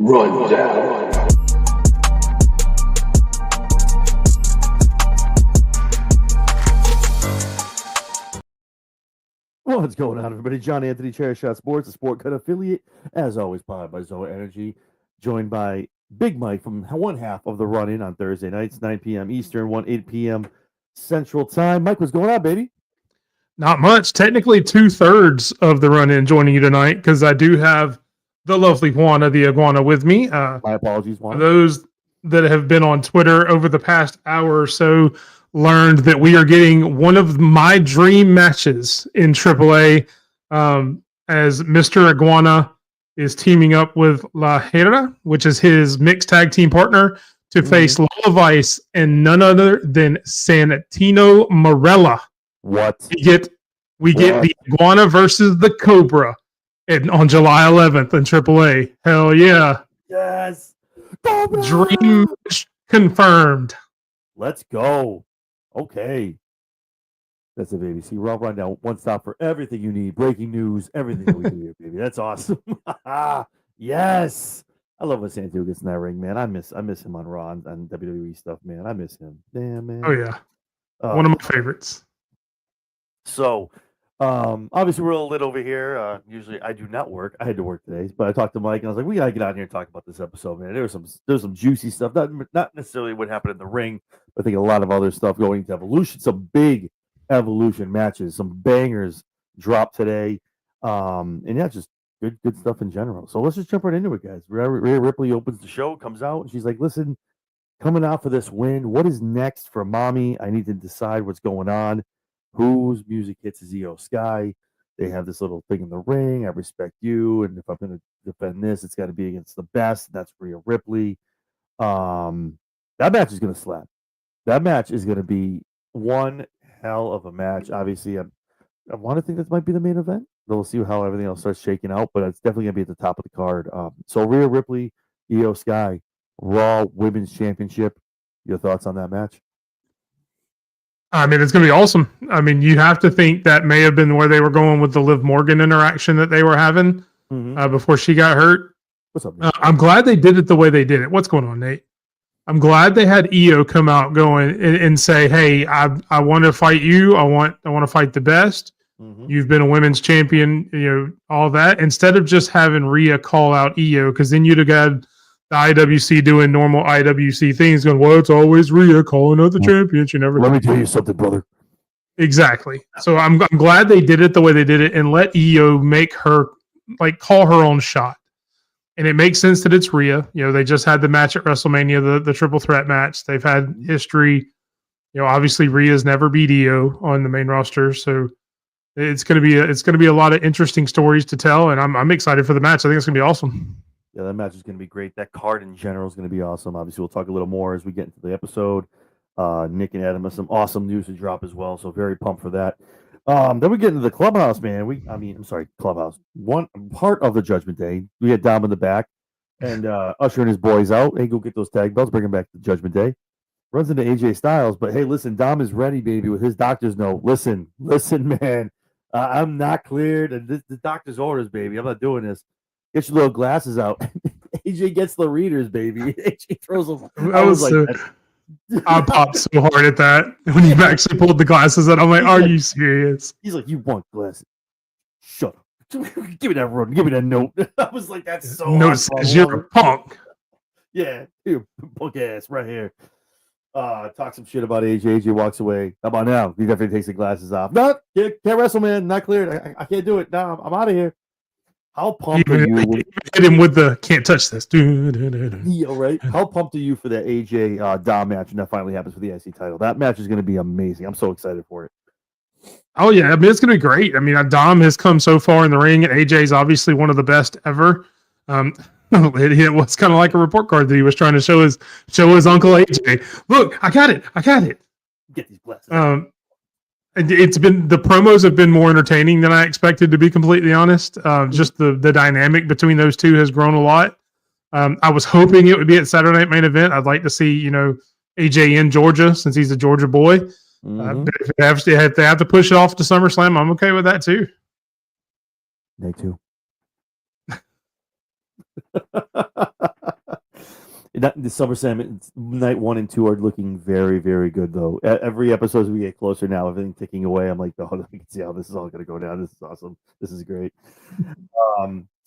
Rundown. What's going on, everybody? John Anthony, Chair Shot Sports, a Sport Cut affiliate, as always, powered by Zoa Energy, joined by Big Mike from one half of the run-in on Thursday nights, 9 p.m. Eastern, 8 p.m. Central Time. Mike, what's going on, baby? Not much. Technically, 2/3 of the run-in joining you tonight, because I do have the lovely Juana the Iguana with me. My apologies, Juana. Those that have been on Twitter over the past hour or so learned that we are getting one of my dream matches in AAA, as Mr. Iguana is teaming up with La Hera, which is his mixed tag team partner, to face Lola Vice and none other than Santino Marella. What? We get the Iguana versus the Cobra on July 11th in AAA. Hell yeah. Yes. Dream confirmed. Let's go. Okay. That's it, baby. See, Raw Rundown, one stop for everything you need. Breaking news, everything that we do here, baby. That's awesome. Yes. I love when Santiago gets in that ring, man. I miss him on Raw and WWE stuff, man. I miss him. Damn, man. Oh, yeah. One of my favorites. So, obviously we're a little lit over here. Usually I do not work. I had to work today, but I talked to Mike and I was like, we gotta get out here and talk about this episode, man. There's some juicy stuff. Not necessarily what happened in the ring, but I think a lot of other stuff going into Evolution. Some big Evolution matches, some bangers dropped today. And yeah, just good stuff in general. So let's just jump right into it, guys. Rhea Ripley opens the show, comes out, and she's like, listen, coming out for this win. What is next for mommy? I need to decide what's going on. Whose music hits is Io Sky? They have this little thing in the ring. I respect you, and if I'm going to defend this, it's got to be against the best. That's Rhea Ripley. That match is going to slap. That match is going to be one hell of a match. Obviously, I want to think this might be the main event. We'll see how everything else starts shaking out, but it's definitely going to be at the top of the card. So Rhea Ripley, Io Sky, Raw Women's Championship. Your thoughts on that match? I mean, it's going to be awesome. I mean, you have to think that may have been where they were going with the Liv Morgan interaction that they were having before she got hurt. What's up, Nate? I'm glad they did it the way they did it. What's going on, Nate? I'm glad they had Io come out going and say, hey, I want to fight you. I want to fight the best. You've been a women's champion, all that. Instead of just having Rhea call out Io, because then you'd have got the IWC doing normal IWC things, going, well, it's always Rhea calling out the champions. You never. Let me tell you something, brother. Exactly. So I'm glad they did it the way they did it and let Io make her, call her own shot. And it makes sense that it's Rhea. They just had the match at WrestleMania, the triple threat match. They've had history. Obviously Rhea's never beat Io on the main roster, so it's going to be a lot of interesting stories to tell. And I'm excited for the match. I think it's going to be awesome. Yeah, that match is going to be great. That card in general is going to be awesome. Obviously, we'll talk a little more as we get into the episode. Nick and Adam have some awesome news to drop as well, so very pumped for that. Then we get into the clubhouse, man. Clubhouse. One part of the Judgment Day. We had Dom in the back, and Usher and his boys out. Hey, go get those tag belts. Bring them back to Judgment Day. Runs into AJ Styles, but hey, listen, Dom is ready, baby, with his doctor's note. Listen, man. I'm not cleared, and the doctor's orders, baby. I'm not doing this. Get your little glasses out. AJ gets the readers, baby. AJ throws them. I popped so hard at that when he actually pulled the glasses out. I'm like, are you serious? He's like, you want glasses? Shut up. Give me that run. Give me that note. I was like, that's so note says you're a punk. Yeah, you punk ass right here. Talk some shit about AJ. AJ walks away. How about now? He definitely takes the glasses off. No, can't wrestle, man. Not cleared. I can't do it. No, I'm out of here. How pumped are you? Hit him with the can't touch this. Yeah, right. How pumped are you for that AJ Dom match when that finally happens for the IC title? That match is going to be amazing. I'm so excited for it. Oh yeah, I mean it's going to be great. I mean Dom has come so far in the ring, and AJ is obviously one of the best ever. It was kind of like a report card that he was trying to show his uncle AJ. Look, I got it. Get these glasses. It's been the promos have been more entertaining than I expected, to be completely honest. Just the dynamic between those two has grown a lot. I was hoping it would be at Saturday Night Main Event. I'd like to see AJ in Georgia since he's a Georgia boy. If they have to push it off to SummerSlam, I'm okay with that too. Me too. the SummerSlam night 1 and 2 are looking very, very good though. Every episode as we get closer now, everything ticking away. I'm like, oh, I can see how this is all going to go down. This is awesome. This is great.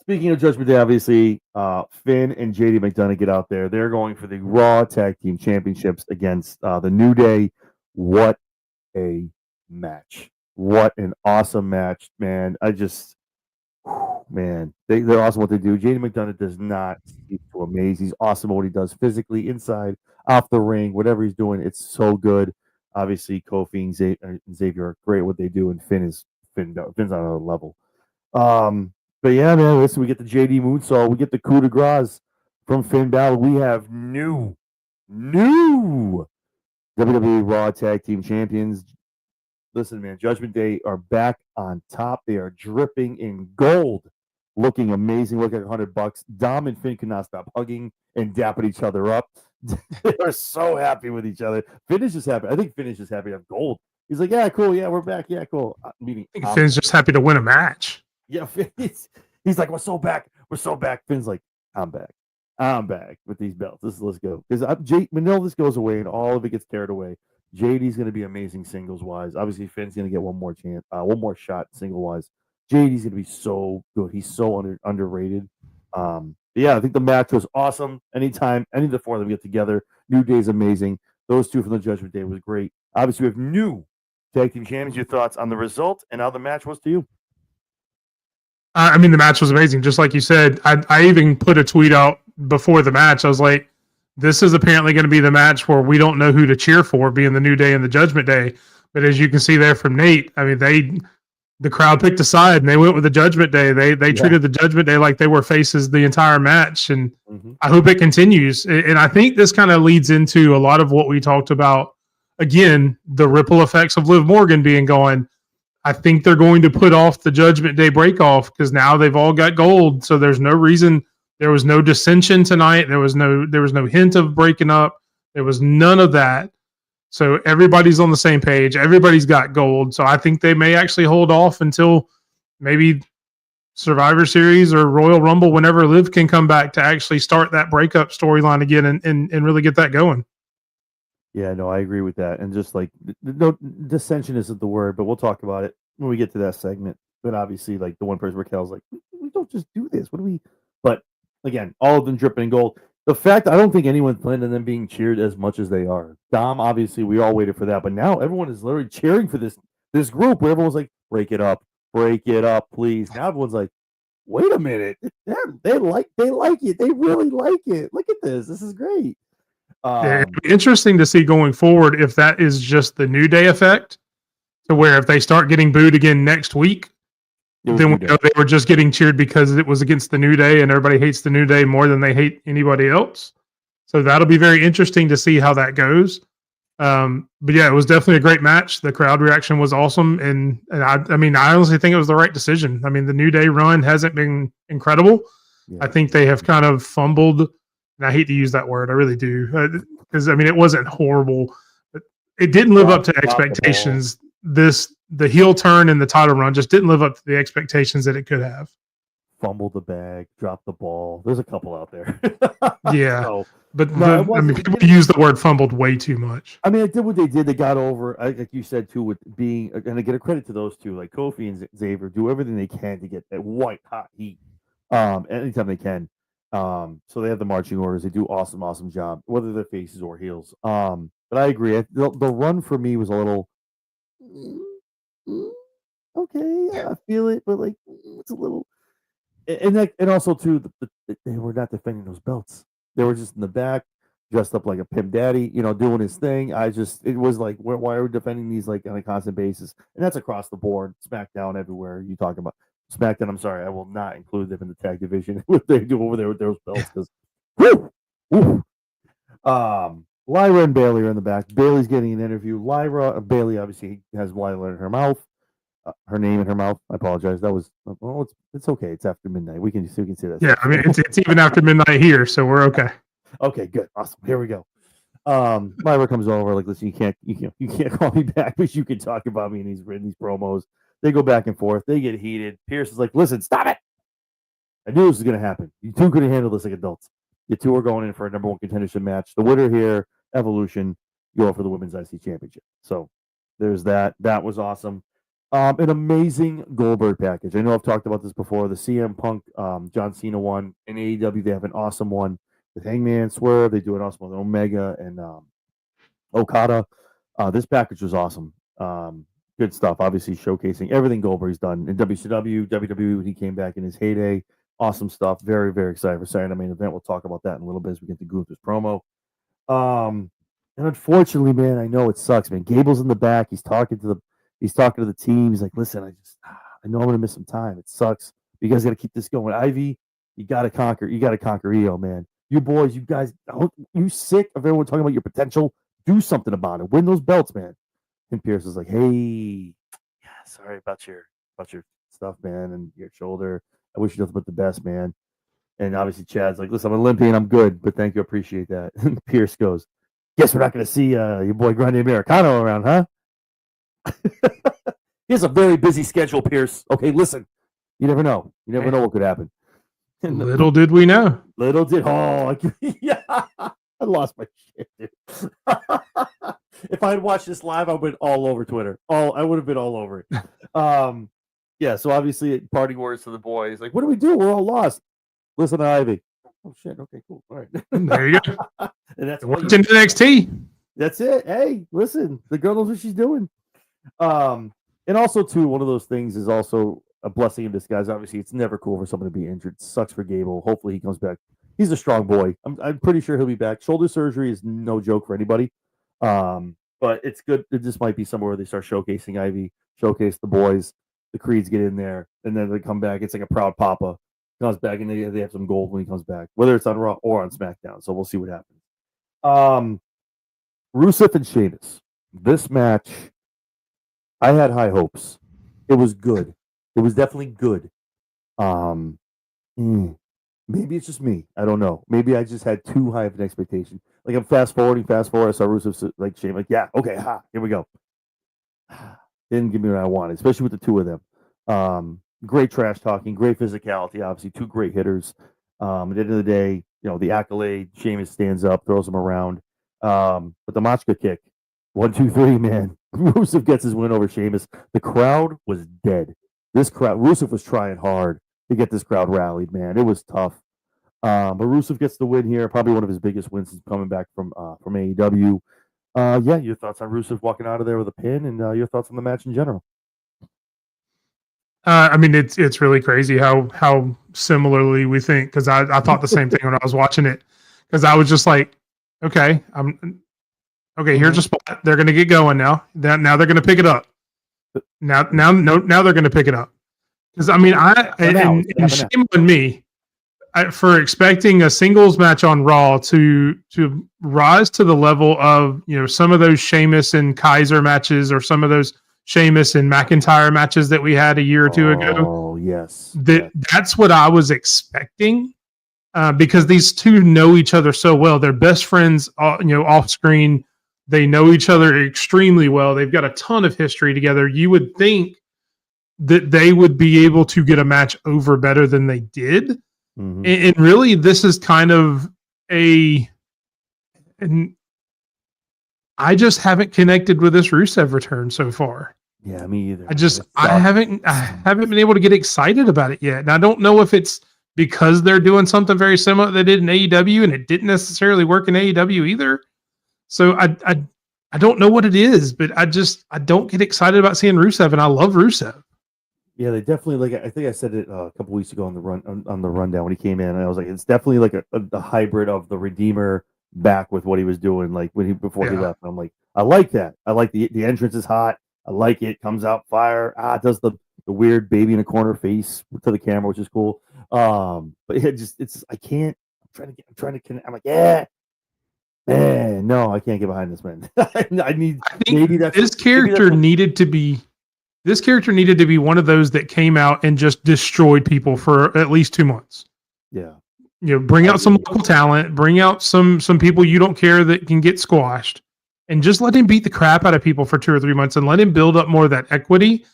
Speaking of Judgment Day, obviously, Finn and JD McDonough get out there. They're going for the Raw Tag Team Championships against the New Day. What a match! What an awesome match, man! Man, they're awesome what they do. JD McDonough does not cease to amaze. He's awesome at what he does physically, inside, off the ring, whatever he's doing. It's so good. Obviously, Kofi and Xavier are great at what they do, and Finn's on another level. But yeah, man, listen, we get the JD Moonsault. We get the coup de grace from Finn Balor. We have new WWE Raw Tag Team Champions. Listen, man, Judgment Day are back on top. They are dripping in gold, looking amazing, looking like $100. Dom and Finn cannot stop hugging and dapping each other up. They are so happy with each other. Finn is just happy. I think Finn is just happy to have gold. He's like, yeah, cool. Yeah, we're back. Yeah, cool. I think Finn's just happy to win a match. Yeah, he's like, we're so back. We're so back. Finn's like, I'm back. I'm back with these belts. Let's go. Because Manila, this goes away and all of it gets teared away. JD's going to be amazing singles wise. Obviously, Finn's going to get one more shot single wise. JD's going to be so good. He's so underrated. Yeah, I think the match was awesome. Anytime any of the four of them get together, New Day's amazing. Those two from the Judgment Day was great. Obviously, we have new tag team champions. Your thoughts on the result and how the match was to you? I mean, the match was amazing. Just like you said, I even put a tweet out before the match. I was like, this is apparently going to be the match where we don't know who to cheer for, being the New Day and the Judgment Day. But as you can see there from Nate, I mean, the crowd picked a side and they went with the Judgment Day. They treated the Judgment Day like they were faces the entire match, and I hope it continues. And I think this kind of leads into a lot of what we talked about. Again, the ripple effects of Liv Morgan being gone. I think they're going to put off the Judgment Day break off because now they've all got gold. So there's no reason. There was no dissension tonight. There was no hint of breaking up. There was none of that. So everybody's on the same page. Everybody's got gold. So I think they may actually hold off until maybe Survivor Series or Royal Rumble, whenever Liv can come back to actually start that breakup storyline again and really get that going. Yeah, no, I agree with that. And just like, no, dissension isn't the word, but we'll talk about it when we get to that segment. But obviously, like the one person Raquel's like, we don't just do this. What do we? But again, all of them dripping in gold. The fact I don't think anyone planned on them being cheered as much as they are. Dom, obviously, we all waited for that, but now everyone is literally cheering for this group where everyone's like, break it up, please. Now everyone's like, wait a minute, they like it, they really like it. Look at this is great. It'd be interesting to see going forward if that is just the New Day effect, to where if they start getting booed again next week, then we know they were just getting cheered because it was against the New Day and everybody hates the New Day more than they hate anybody else. So that'll be very interesting to see how that goes. But yeah, it was definitely a great match. The crowd reaction was awesome. And I mean, I honestly think it was the right decision. I mean, the New Day run hasn't been incredible. Yeah. I think they have kind of fumbled. And I hate to use that word. I really do. Because, I mean, it wasn't horrible. It didn't live up to expectations. The heel turn and the title run just didn't live up to the expectations that it could have. Fumbled the bag, dropped the ball. There's a couple out there. Yeah. So, but no, I mean, people use the word fumbled way too much. I mean, I did what they did. They got over, like you said, too, with being, and I get a credit to those two, like Kofi and Xavier, do everything they can to get that white hot heat anytime they can. So they have the marching orders. They do awesome job, whether they're faces or heels. But I agree. The run for me was a little okay. I feel it, but like it's a little, and also too, they were not defending those belts. They were just in the back, dressed up like a pimp daddy, doing his thing. It was like, why are we defending these like on a constant basis? And that's across the board, SmackDown everywhere. You talk about SmackDown. I'm sorry, I will not include them in the tag division. What they do over there with those belts, because Lyra and Bailey are in the back. Bailey's getting an interview. Bailey obviously has Lyra in her mouth, her name in her mouth. I apologize. That was it's okay. It's after midnight. We can say that. Yeah, I mean it's even after midnight here, so we're okay. Okay, good, awesome. Here we go. Lyra comes over like, listen, you can't call me back, but you can talk about me in these promos. They go back and forth. They get heated. Pierce is like, listen, stop it. I knew this was going to happen. You two couldn't handle this like adults. You two are going in for a number one contendership match. The winner here, Evolution, go for the women's IC championship. So there's that. That was awesome. An amazing Goldberg package. I know I've talked about this before. The CM Punk, John Cena one. In AEW, they have an awesome one with Hangman, Swerve. They do an awesome one with Omega and Okada. This package was awesome. Good stuff. Obviously, showcasing everything Goldberg's done in WCW, WWE when he came back in his heyday. Awesome stuff. Very, very excited for Saturday Night Main Event. We'll talk about that in a little bit as we get to Gunther's promo. And unfortunately, man, I know it sucks, man. Gable's in the back. He's talking to the team. He's like, listen, I know I'm gonna miss some time. It sucks. You guys gotta keep this going. Ivy, you gotta conquer EO, man. You boys, you guys, you sick of everyone talking about your potential? Do something about it. Win those belts, man. And Pierce is like, hey, yeah, sorry about your stuff, man, and your shoulder. I wish you nothing but the best, man. And obviously Chad's like, listen, I'm an Olympian, I'm good, but thank you, appreciate that. And Pierce goes, guess we're not going to see your boy Grande Americano around, huh? He has a very busy schedule, Pierce. Okay, listen, you never know. You never know what could happen. Little did we know. Yeah, I lost my shit, dude. If I had watched this live, I would have been all over Twitter. I would have been all over it. Yeah, so obviously parting words to the boys. Like, what do we do? We're all lost. Listen to Ivy. Oh shit. Okay, cool. All right. There you go. And that's watching NXT. That's it. Hey, listen, the girl knows what she's doing. And also too, one of those things is also a blessing in disguise. Obviously, it's never cool for someone to be injured. It sucks for Gable. Hopefully he comes back. He's a strong boy. I'm pretty sure he'll be back. Shoulder surgery is no joke for anybody. But it's good. It just might be somewhere where they start showcasing Ivy, showcase the boys, the Creeds get in there, and then they come back. It's like a proud papa comes back, and they have some gold when he comes back, whether it's on Raw or on SmackDown. So we'll see what happens. Rusev and Sheamus. This match, I had high hopes. It was good. It was definitely good. Maybe it's just me. I don't know. Maybe I just had too high of an expectation. Like I'm fast forwarding. I saw Rusev like Shane. Like, yeah, okay, here we go. Didn't give me what I wanted, especially with the two of them. Great trash talking, great physicality. Obviously, two great hitters. At the end of the day, the accolade. Sheamus stands up, throws him around. But the Machka kick, 1, 2, 3, man. Rusev gets his win over Sheamus. The crowd was dead. Rusev was trying hard to get this crowd rallied, man. It was tough. But Rusev gets the win here. Probably one of his biggest wins since coming back from AEW. Yeah, your thoughts on Rusev walking out of there with a pin, and your thoughts on the match in general. I mean, it's really crazy how similarly we think, because I thought the same thing when I was watching it, because I was just like, okay, here's a spot. They're going to get going now. Now they're going to pick it up. Now they're going to pick it up. Because I mean, and shame on me for expecting a singles match on Raw to rise to the level of some of those Sheamus and Kaiser matches, or some of those Sheamus and McIntyre matches that we had a year or two ago. Oh yes, that's what I was expecting, because these two know each other so well. They're best friends, off screen. They know each other extremely well. They've got a ton of history together. You would think that they would be able to get a match over better than they did. Mm-hmm. And really, this is kind of and I just haven't connected with this Rusev return so far. Yeah, me either. I haven't been able to get excited about it yet. And I don't know if it's because they're doing something very similar they did in AEW, and it didn't necessarily work in AEW either. So I don't know what it is, but I don't get excited about seeing Rusev, and I love Rusev. Yeah, they definitely, I think I said it a couple weeks ago on the rundown when he came in, and I was like, it's definitely like a hybrid of the Redeemer back with what he was doing, like before he left. And I'm like, I like that. I like the entrance is hot. I like it. Comes out fire. It does the weird baby in a corner face to the camera, which is cool. But I can't. I'm trying to connect. I'm like, yeah. Man, no, I can't get behind this man. I think maybe that's this character needed to be. This character needed to be one of those that came out and just destroyed people for at least 2 months. Yeah. Bring out some local talent, bring out some people you don't care that can get squashed, and just let him beat the crap out of people for 2 or 3 months and let him build up more of that equity.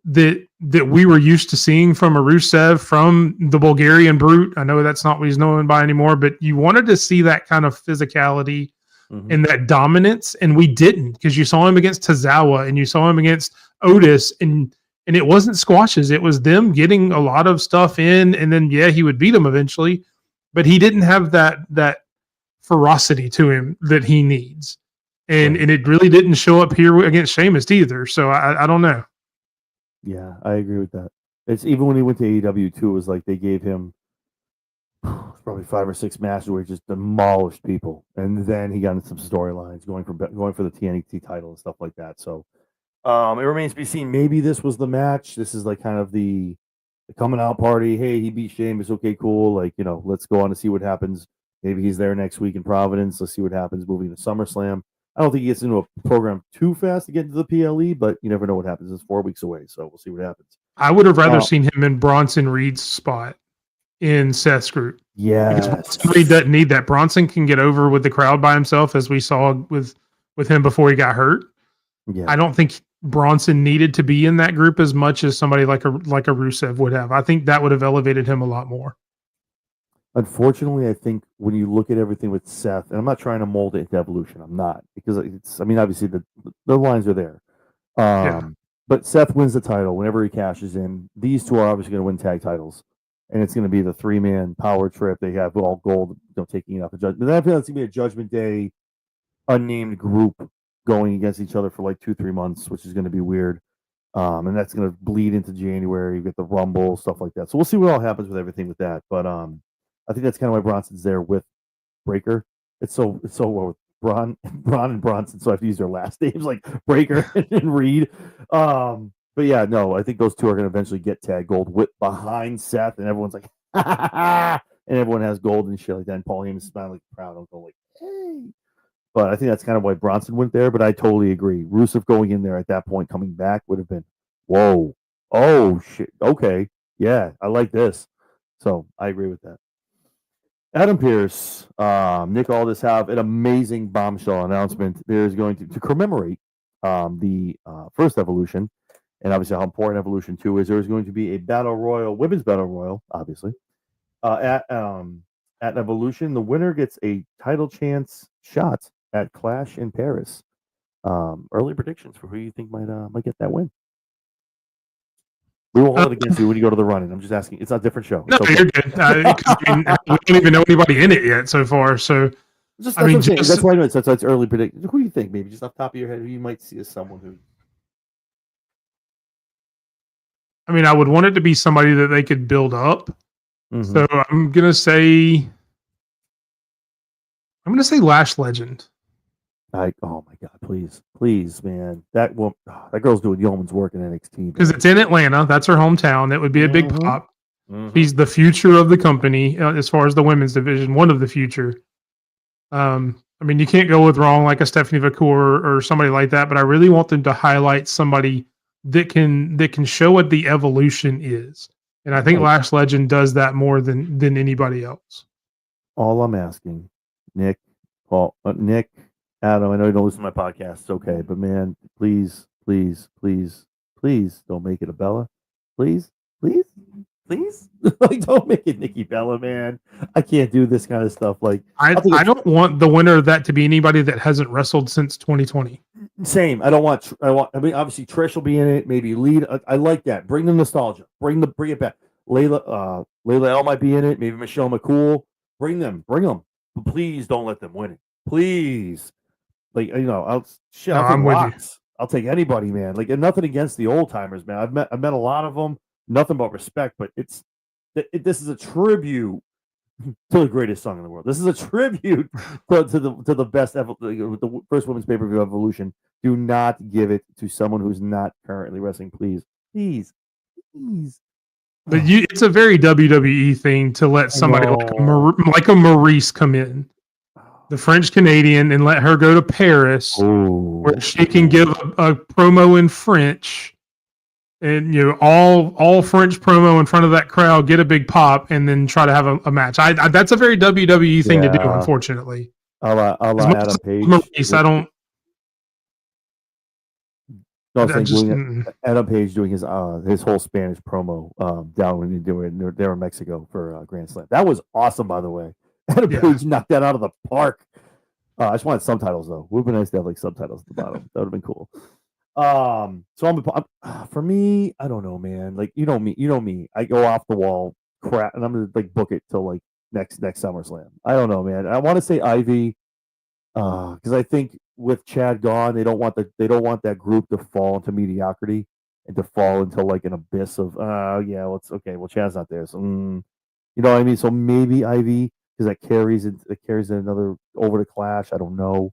that we were used to seeing from a Rusev, from the Bulgarian Brute. I know that's not what he's known by anymore, but you wanted to see that kind of physicality and that dominance, and we didn't, because you saw him against Tozawa and you saw him against Otis, and it wasn't squashes. It was them getting a lot of stuff in, and then he would beat him eventually, but he didn't have that ferocity to him that he needs. And it really didn't show up here against Sheamus either. So I don't know. Yeah, I agree with that. It's even when he went to AEW too, it was like they gave him probably 5 or 6 matches where he just demolished people, and then he got into some storylines going for the TNT title and stuff like that. So it remains to be seen. Maybe this was the match. This is like kind of the coming out party. Hey, he beat Sheamus. Okay, cool. Like, let's go on to see what happens. Maybe he's there next week in Providence. Let's see what happens moving to SummerSlam. I don't think he gets into a program too fast to get into the PLE, but you never know what happens. It's 4 weeks away, so we'll see what happens. I would have rather seen him in Bronson Reed's spot in Seth's group. Yeah, Bronson Reed doesn't need that. Bronson can get over with the crowd by himself, as we saw with him before he got hurt. Yeah. I don't think Bronson needed to be in that group as much as somebody like a Rusev would have. I think that would have elevated him a lot more. Unfortunately, I think when you look at everything with Seth, and I'm not trying to mold it into Evolution, I'm not, because obviously the lines are there. But Seth wins the title whenever he cashes in. These two are obviously going to win tag titles, and it's going to be the 3-man power trip. They have all gold, taking it off the judgment. Then I feel it's going to be a Judgment Day unnamed group going against each other for like 2-3 months, which is going to be weird. And that's going to bleed into January. You get the Rumble, stuff like that. So we'll see what all happens with everything with that. But I think that's kind of why Bronson's there with Breaker. It's so with Braun and Bronson, so I have to use their last names like Breaker and Reed. But yeah, no, I think those two are going to eventually get tag gold behind Seth, and everyone's like, and everyone has gold and shit like that. And Paul Heyman's smiling like proud uncle, like, hey. But I think that's kind of why Bronson went there. But I totally agree. Rusev going in there at that point, coming back, would have been, whoa, oh shit, okay, yeah, I like this. So I agree with that. Adam Pearce, Nick Aldis have an amazing bombshell announcement. There's going to commemorate the first Evolution, and obviously how important Evolution 2 is. There's going to be a battle royal, women's battle royal, obviously, at Evolution. The winner gets a title chance shot at Clash in Paris. Early predictions for who you think might get that win. We won't hold it against you when you go to the run-in. I'm just asking. It's not a different show. No, okay. You're good. We don't even know anybody in it yet so far. So, that's why I know it's early prediction. Who do you think? Maybe just off the top of your head, who you might see as someone who. I would want it to be somebody that they could build up. Mm-hmm. So I'm gonna say Lash Legend. Oh my God! Please, man! That girl's doing yeoman's work in NXT because it's in Atlanta. That's her hometown. It would be a big pop. Mm-hmm. She's the future of the company as far as the women's division. One of the future. You can't go with wrong like a Stephanie McCool or somebody like that. But I really want them to highlight somebody that can show what the evolution is, and I think Lash Legend does that more than anybody else. All I'm asking, Nick, Adam, I know you don't listen to my podcast. It's okay. But, man, please don't make it a Bella. Please. Like, don't make it Nikki Bella, man. I can't do this kind of stuff. Like, I don't want the winner of that to be anybody that hasn't wrestled since 2020. Same. Obviously Trish will be in it. Maybe lead. I like that. Bring the nostalgia. Bring it back. Layla L might be in it. Maybe Michelle McCool. Bring them. But please don't let them win it. Please. Like, I'll take Locks. I'll take anybody, man. Like, and nothing against the old timers, man. I've met a lot of them. Nothing but respect. But this is a tribute to the greatest song in the world. This is a tribute to the best ever, the first women's pay-per-view Evolution. Do not give it to someone who's not currently wrestling, please. But it's a very WWE thing to let somebody like a Maurice come in. The French Canadian, and let her go to Paris, where she can give a promo in French, and all French promo in front of that crowd, get a big pop, and then try to have a match. That's a very WWE thing to do, unfortunately. I'll Adam Page. Maurice, I don't. No, I'm I saying just doing it. Adam Page doing his whole Spanish promo down when you do it. They're in Mexico for Grand Slam. That was awesome, by the way. Adam yeah. Page knocked that out of the park. I just wanted subtitles though. Would have been nice to have like subtitles at the bottom. That would have been cool. So for me, I don't know, man. Like you know me. I go off the wall crap, and I'm gonna like book it till like next SummerSlam. I don't know, man. I want to say Ivy, because I think with Chad gone, they don't want that group to fall into mediocrity and to fall into like an abyss of yeah, well it's okay. Well, Chad's not there, so you know what I mean. So maybe Ivy because it carries another over to Clash. I don't know.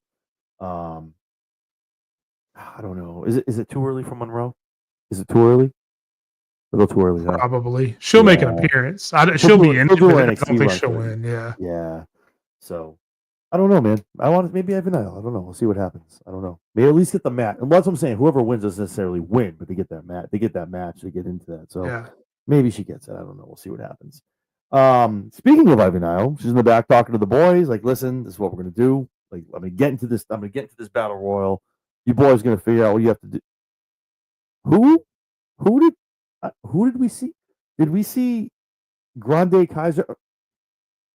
Um, I don't know. Is it too early for Monroe? Is it too early? A little too early, huh? Probably. She'll make an Yeah. appearance. She'll be in She'll it, do but her I NXT don't think run she'll for you. win. Yeah. Yeah. So I don't know, man. I want maybe Ivan Isle. I don't know. We'll see what happens. I don't know. Maybe at least get the match. And that's what I'm saying. Whoever wins doesn't necessarily win, but they get that match. They get that match. They get into that. So Yeah. maybe she gets it. I don't know. We'll see what happens. Speaking of Ivan Isle, she's in the back talking to the boys. Like, listen, this is what we're gonna do. Like, I'm gonna get into this. I'm gonna get into this battle royal. You boys gonna figure out what you have to do. Who? Who did we see? Did we see Grande Kaiser,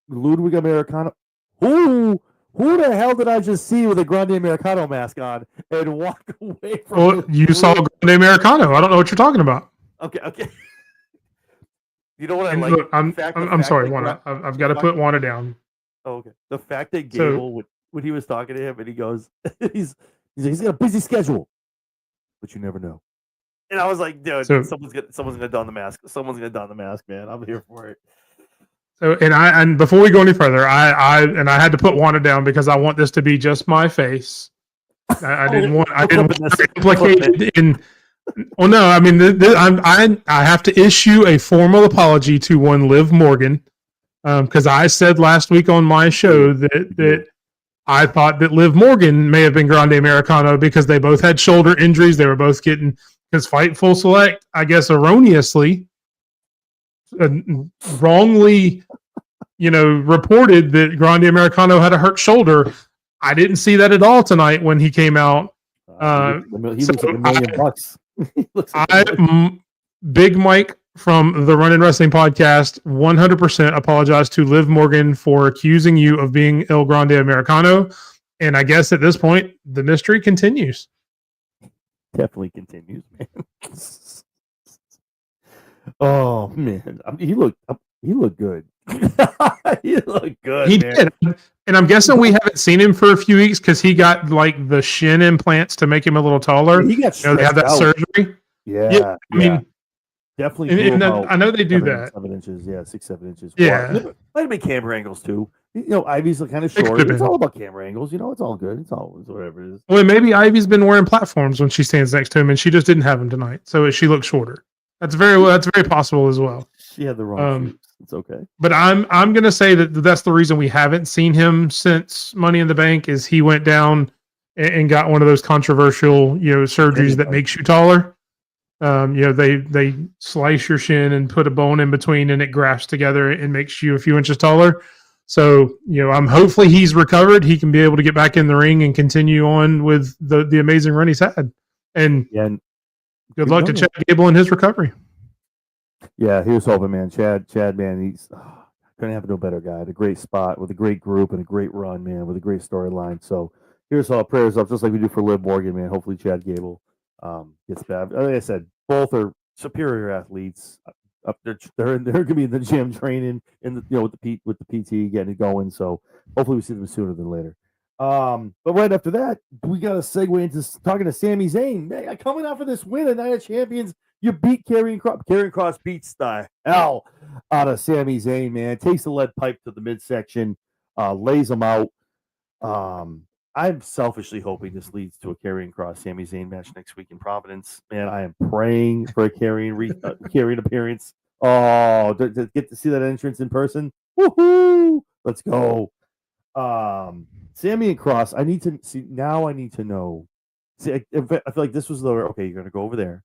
Ludwig Americano? Who? Who the hell did I just see with a Grande Americano mask on and walk away from? Well, you saw Grande Americano. I don't know what you're talking about. Okay. You know what I And like? look, I'm sorry, Wanda. I've got to put Wanda down. Oh, okay. The fact that So Gable, when he was talking to him, and he goes, he's got a busy schedule, but you never know. And I was like, dude, someone's gonna don the mask. Someone's gonna don the mask, man. I'm here for it. So and before we go any further, I had to put Wanda down because I want this to be just my face. I didn't want to implicate in. Well, no, I mean I have to issue a formal apology to one Liv Morgan because I said last week on my show that I thought that Liv Morgan may have been Grande Americano because they both had shoulder injuries. They were both getting because Fightful Select, I guess, erroneously, wrongly, reported that Grande Americano had a hurt shoulder. I didn't see that at all tonight when he came out. He looks like $1 million. Big Mike from the Running Wrestling Podcast 100% apologize to Liv Morgan for accusing you of being El Grande Americano. And I guess at this point, the mystery continues. Definitely continues, man. Oh man, he looked good. He looked good. He man. did, and I'm guessing we haven't seen him for a few weeks because he got like the shin implants to make him a little taller. Yeah, he got they have that surgery. Yeah, I mean, definitely. And I know they do that. 7 inches, 6-7 inches. Yeah, might have been camera angles too. Ivy's kind of short. It's all about camera angles. It's all good. It's always whatever it is. Well, maybe Ivy's been wearing platforms when she stands next to him, and she just didn't have them tonight, so she looks shorter. That's very possible as well. She had the wrong shoes. It's okay. But I'm gonna say that's the reason we haven't seen him since Money in the Bank is he went down and got one of those controversial surgeries that makes you taller. They slice your shin and put a bone in between, and it grafts together and makes you a few inches taller. So I'm hopefully he's recovered. He can be able to get back in the ring and continue on with the amazing run he's had. And good luck to Chad Gable in his recovery. Yeah, here's hoping, man. Chad, man, he's couldn't have no better guy. A great spot with a great group and a great run, man, with a great storyline. So here's all prayers up, just like we do for Liv Morgan, man. Hopefully Chad Gable gets back. Like I said, both are superior athletes. Up there, they're gonna be in the gym training in the with the PT getting it going. So hopefully we see them sooner than later. But right after that, we got to segue into talking to Sami Zayn. Man, coming out for this win at Night of Champions, you beat Karrion Kross. Karrion Kross beats the hell out of Sami Zayn, man. Takes the lead pipe to the midsection, lays him out. I'm selfishly hoping this leads to a Karrion Kross Sami Zayn match next week in Providence. Man, I am praying for a Karrion appearance. Oh, to get to see that entrance in person. Woohoo! Let's go. Sami and Kross, I need to see now. I need to know. See, I feel like this was the okay. You're gonna go over there.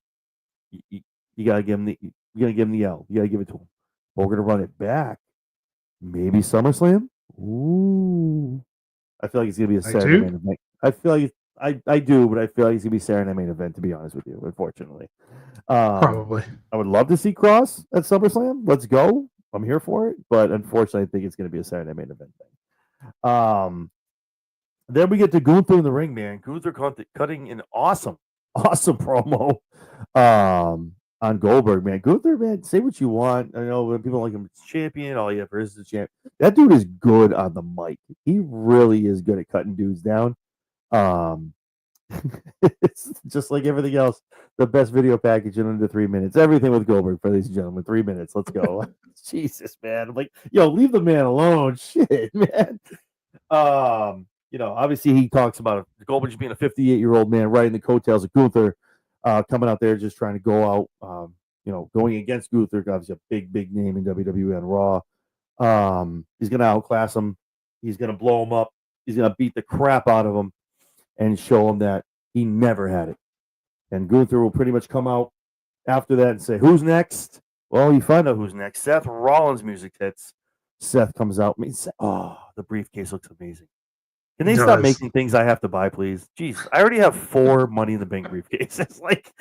You gotta give him the. You gotta give him the L. You gotta give it to him. But we're gonna run it back. Maybe SummerSlam. Ooh, I feel like it's gonna be a Saturday night. I feel like I do, but I feel like he's gonna be Saturday Night Main Event. To be honest with you, unfortunately, Probably. I would love to see Cross at SummerSlam. Let's go. I'm here for it, but unfortunately, I think it's gonna be a Saturday Night Main Event thing. Then we get to Gunther in the ring, man. Gunther cutting an awesome promo on Goldberg, man. Gunther, man, say what you want. I know when people like him as champion, all he ever is a champ. That dude is good on the mic. He really is good at cutting dudes down. It's just like everything else. The best video package in under 3 minutes. Everything with Goldberg, ladies and gentlemen. 3 minutes. Let's go. Jesus, man. I'm like, yo, leave the man alone. Shit, man. Obviously he talks about Goldberg being a 58-year-old man riding the coattails of Gunther, coming out there just trying to go out, going against Gunther, obviously a big name in WWE and Raw. He's gonna outclass him. He's gonna blow him up. He's gonna beat the crap out of him and show him that he never had it. And Gunther will pretty much come out after that and say, "Who's next?" Well, you find out who's next. Seth Rollins music hits. Seth comes out. The briefcase looks amazing. Can they stop making things I have to buy, please? Jeez, I already have 4 Money in the Bank briefcases. Like,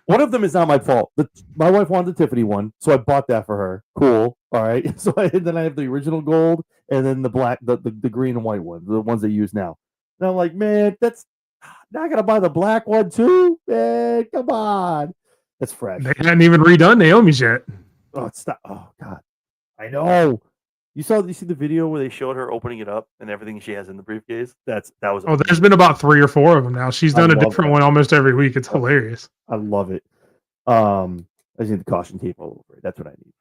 one of them is not my fault. My wife wanted the Tiffany one, so I bought that for her. Cool. All right. So then I have the original gold and then the black, the green and white one, the ones they use now. And I'm like, man, that's now I gotta buy the black one too. Man, come on. That's fresh. They hadn't even redone Naomi's yet. Oh, it's not. Oh God, I know. You see the video where they showed her opening it up and everything she has in the briefcase? That was. Oh, there's been about 3 or 4 of them now. She's done a different one almost every week. It's hilarious. I love it. I just need the caution tape all over it. That's what I need.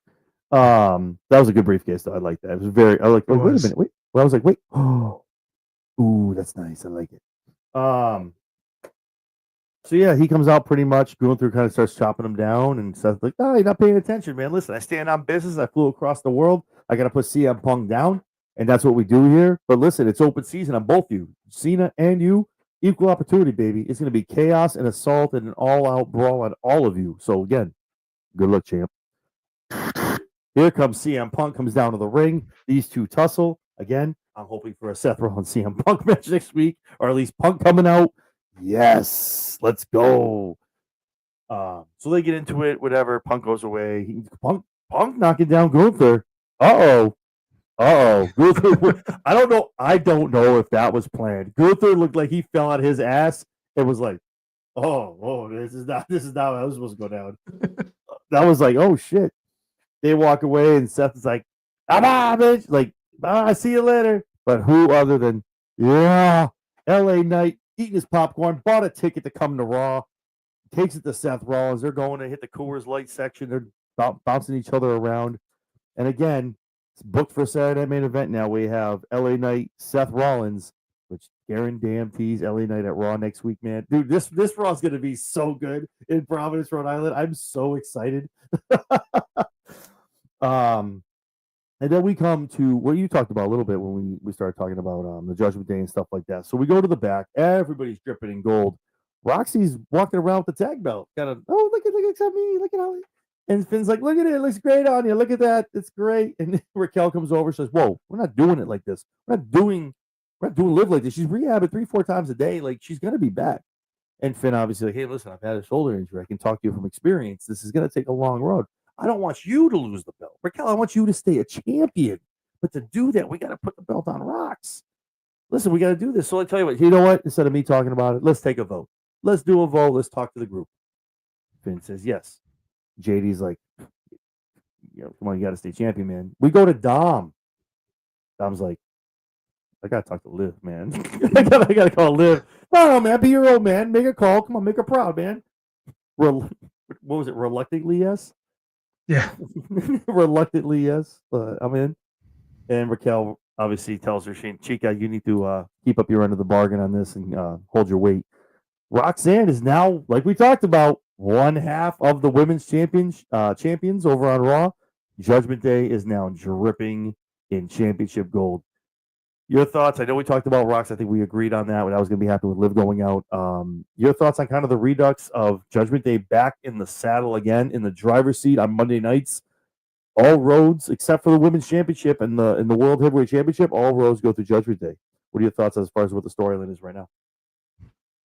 That was a good briefcase though. I like that. It was very. I like. Wait a minute. Wait. Well, I was like, wait. Oh, ooh, that's nice. I like it. So yeah, he comes out pretty much. Gunther kind of starts chopping him down, and Seth's like, "Oh, you're not paying attention, man. Listen, I stand on business. I flew across the world. I got to put CM Punk down, and that's what we do here. But listen, it's open season on both you, Cena and you. Equal opportunity, baby. It's going to be chaos and assault and an all-out brawl on all of you. So again, good luck, champ." Here comes CM Punk, comes down to the ring. These two tussle again. I'm hoping for a Seth Rollins CM Punk match next week, or at least Punk coming out. Yes, let's go. So they get into it. Whatever. Punk goes away. Punk knocking down Gunther. Uh oh. Gunther. I don't know if that was planned. Gunther looked like he fell on his ass. It was like, oh, this is not how this was supposed to go down. That was like, oh shit. They walk away, and Seth is like, "Ah, bitch!" Like, "I see you later." But who other than LA Knight eating his popcorn, bought a ticket to come to Raw, takes it to Seth Rollins. They're going to hit the Coors Light section. They're bouncing each other around. And again, it's booked for Saturday Main Event now. We have LA Knight, Seth Rollins, which guarantees LA Knight at Raw next week, man. Dude, this Raw is going to be so good in Providence, Rhode Island. I'm so excited. And then we come to what you talked about a little bit when we started talking about the Judgment Day and stuff like that. So we go to the back. Everybody's dripping in gold. Roxy's walking around with the tag belt. Kind of, look at me. Look at how. And Finn's like, look at it. It looks great on you. Look at that. It's great. And Raquel comes over and says, whoa, we're not doing it like this. We're not doing live like this. She's rehabbing 3-4 times a day. Like, she's going to be back. And Finn obviously like, hey, listen, I've had a shoulder injury. I can talk to you from experience. This is going to take a long road. I don't want you to lose the belt. Raquel, I want you to stay a champion. But to do that, we got to put the belt on Rox. Listen, we got to do this. So I tell you what, you know what? Instead of me talking about it, let's take a vote. Let's do a vote. Let's talk to the group. Finn says yes. JD's like, come on, you got to stay champion, man. We go to Dom. Dom's like, I got to talk to Liv, man. I got to call Liv. No, man, be your old man. Make a call. Come on, make her proud, man. What was it? Reluctantly, yes? Yeah. Reluctantly, yes. I'm in. And Raquel obviously tells her, Chica, you need to keep up your end of the bargain on this and hold your weight. Roxanne is now, like we talked about, one half of the women's champions over on Raw. Judgment Day is now dripping in championship gold. Your thoughts? I know we talked about Rox. I think we agreed on that. I was going to be happy with Liv going out. Your thoughts on kind of the redux of Judgment Day back in the saddle again, in the driver's seat on Monday nights? All roads, except for the women's championship and the World Heavyweight Championship, all roads go through Judgment Day. What are your thoughts as far as what the storyline is right now?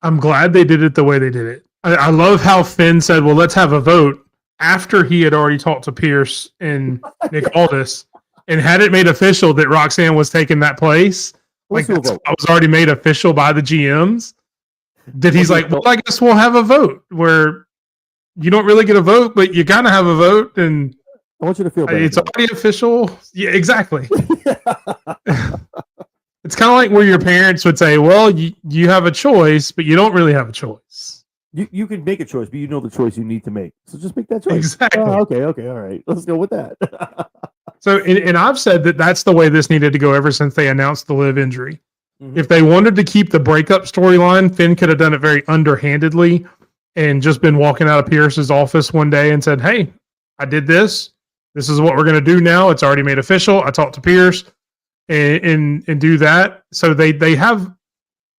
I'm glad they did it the way they did it. I love how Finn said, "Well, let's have a vote," after he had already talked to Pierce and Nick Aldis, and had it made official that Roxanne was taking that place. Let's Like do a vote. that was already made official by the GMs. That he's Let's like, well, I guess we'll have a vote where you don't really get a vote, but you kind of have a vote, and I want you to feel better. it's already official. Yeah, exactly. It's kind of like where your parents would say, well, you have a choice, but you don't really have a choice. You can make a choice, but you know the choice you need to make. So just make that choice. Exactly. Okay, all right. Let's go with that. So, and I've said that that's the way this needed to go ever since they announced the Liv injury. Mm-hmm. If they wanted to keep the breakup storyline, Finn could have done it very underhandedly and just been walking out of Pierce's office one day and said, hey, I did this. This is what we're going to do now. It's already made official. I talked to Pierce and do that. So they have,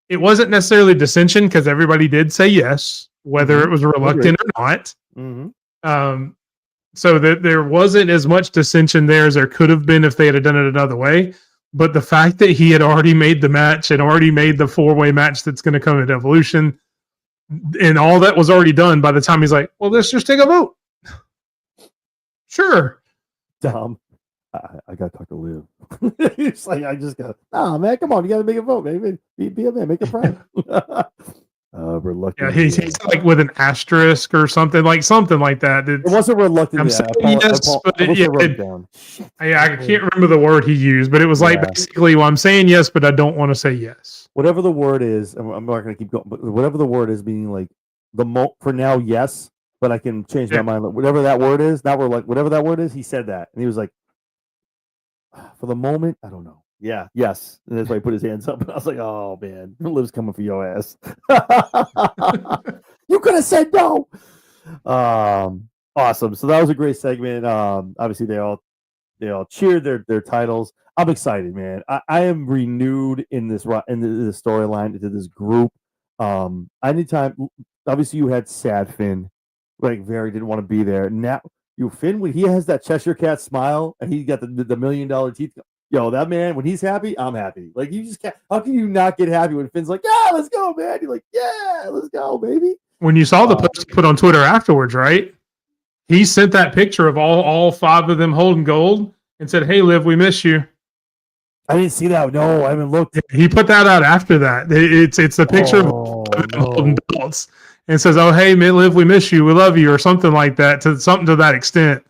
it wasn't necessarily dissension because everybody did say yes, whether it was reluctant or not. Mm-hmm. So that there wasn't as much dissension there as there could have been if they had done it another way. But the fact that he had already made the match and already made the 4-way match that's going to come at Evolution, and all that was already done by the time he's like, well, let's just take a vote. Sure. Dom, I got to talk to Liv. It's like, I just got, nah, man, come on. You got to make a vote, man. Be a man, make a friend. Reluctant. Yeah, he's like with an asterisk or something like that. It wasn't reluctant. I'm saying yes, but I can't remember the word he used, but it was like basically, well, I'm saying yes, but I don't want to say yes. Whatever the word is, I'm not going to keep going, but whatever the word is, meaning like for now, yes, but I can change my mind. Whatever that word is, whatever that word is, he said that, and he was like, for the moment, I don't know. Yeah, yes. And that's why he put his hands up. And I was like, oh, man, Liv's coming for your ass. You could have said no. Awesome. So that was a great segment. Obviously, they all cheered their titles. I'm excited, man. I am renewed in this storyline into this group. Anytime, obviously, you had Sad Finn. Like, very didn't want to be there. Now, Finn, when he has that Cheshire Cat smile and he got the $1 million teeth. Yo, that man, when he's happy, I'm happy. Like, you just can't. How can you not get happy when Finn's like, yeah, let's go, man? You're like, yeah, let's go, baby. When you saw the post put on Twitter afterwards, right? He sent that picture of all 5 of them holding gold and said, hey, Liv, we miss you. I didn't see that. No, I haven't looked. He put that out after that. It's the picture of them holding belts and says, oh, hey, Liv, we miss you. We love you, or something like that, something to that extent.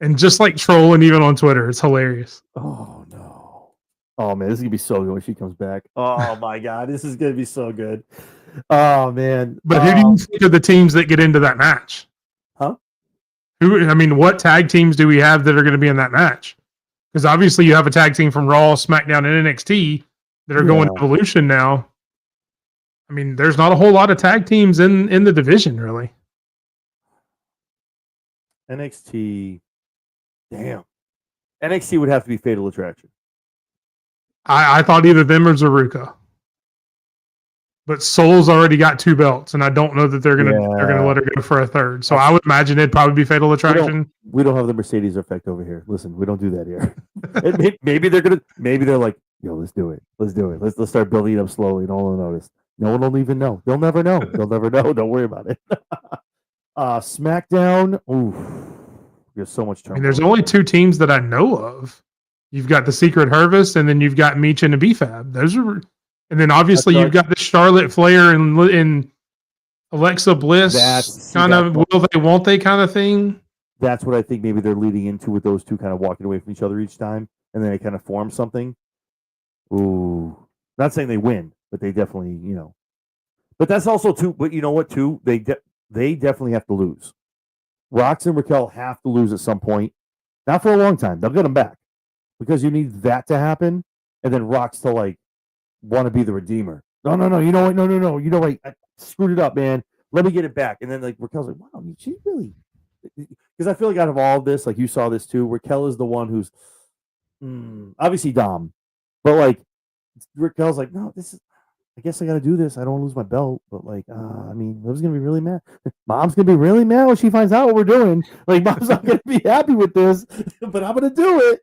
And just like trolling even on Twitter. It's hilarious. Oh, no. Oh, man, this is going to be so good when she comes back. Oh, my God. This is going to be so good. Oh, man. But who do you think are the teams that get into that match? Huh? What tag teams do we have that are going to be in that match? Because obviously you have a tag team from Raw, SmackDown, and NXT that are going to Evolution now. I mean, there's not a whole lot of tag teams in the division, really. NXT... Damn. NXT would have to be Fatal Attraction. I thought either them or Zaruka. But Soul's already got 2 belts, and I don't know that they're gonna let her go for a third. So I would imagine it'd probably be Fatal Attraction. We don't have the Mercedes effect over here. Listen, we don't do that here. maybe they're like, yo, let's do it. Let's start building it up slowly. No one will notice. No one will even know. They'll never know. Don't worry about it. SmackDown. Ooh. There's so much turmoil. There's only 2 teams that I know of. You've got the Secret Harvest, and then you've got Meech and the BFAB. Those are, and then obviously you've got the Charlotte Flair and Alexa Bliss. Will they, won't they kind of thing. That's what I think maybe they're leading into with those 2 kind of walking away from each other each time, and then they kind of form something. Ooh, not saying they win, but they definitely, But that's also too. But you know what? Too, they definitely have to lose. Rox and Raquel have to lose at some point. Not for a long time. They'll get them back. Because you need that to happen. And then Rox to, want to be the redeemer. No. You know what? No. You know what? I screwed it up, man. Let me get it back. And then, Raquel's like, wow, she really... Because I feel like out of all of this, you saw this too, Raquel is the one who's... obviously Dom. But, Raquel's like, no, this is... I guess I got to do this. I don't want to lose my belt, but Liv's going to be really mad. Mom's going to be really mad when she finds out what we're doing. Mom's not going to be happy with this, but I'm going to do it.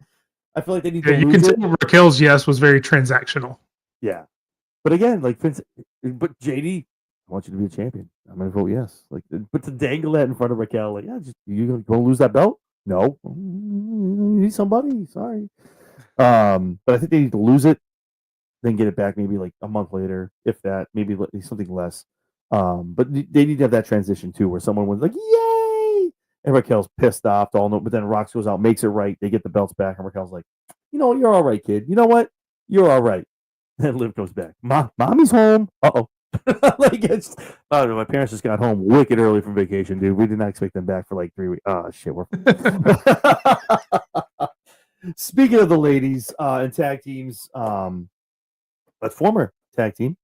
I feel like they need to you lose can tell Raquel's yes was very transactional. Yeah. But again, Vince, but JD, I want you to be a champion. I'm gonna vote yes. Like, but to dangle that in front of Raquel, like, yeah, just you gonna lose that belt? No, you need somebody. Sorry. But I think they need to lose it, then get it back maybe like a month later, if that, maybe something less. But they need to have that transition too, where someone was like, "Yay!" and Raquel's pissed off. All no, but then Rox goes out, makes it right. They get the belts back, and Raquel's like, "You know what? You're all right, kid. You know what? You're all right." And Liv goes back. Mommy's home. Uh-oh. Like it's my parents just got home wicked early from vacation, dude. We did not expect them back for like 3 weeks. Oh shit, we're speaking of the ladies and tag teams, but former tag team,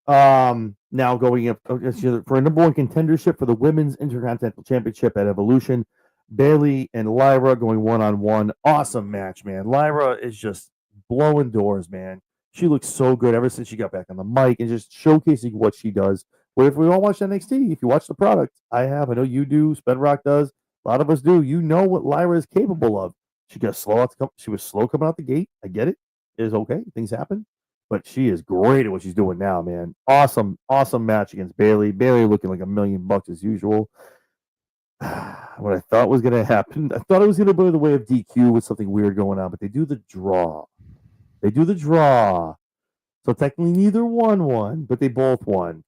now going up for a number one contendership for the Women's Intercontinental Championship at Evolution. Bayley and Lyra going one-on-one. Awesome match, man. Lyra is just blowing doors, man. She looks so good ever since she got back on the mic and just showcasing what she does. But if we all watch NXT, if you watch the product, I know you do, Sped Rock does, a lot of us do. You know what Lyra is capable of. She got slow. She was slow coming out the gate. I get it. It is okay. Things happen. But she is great at what she's doing now, man. Awesome, awesome match against Bayley. Bayley looking like $1,000,000 as usual. What I thought was going to happen, I thought it was going to go the way of DQ with something weird going on, but they do the draw. So technically neither won, but they both won.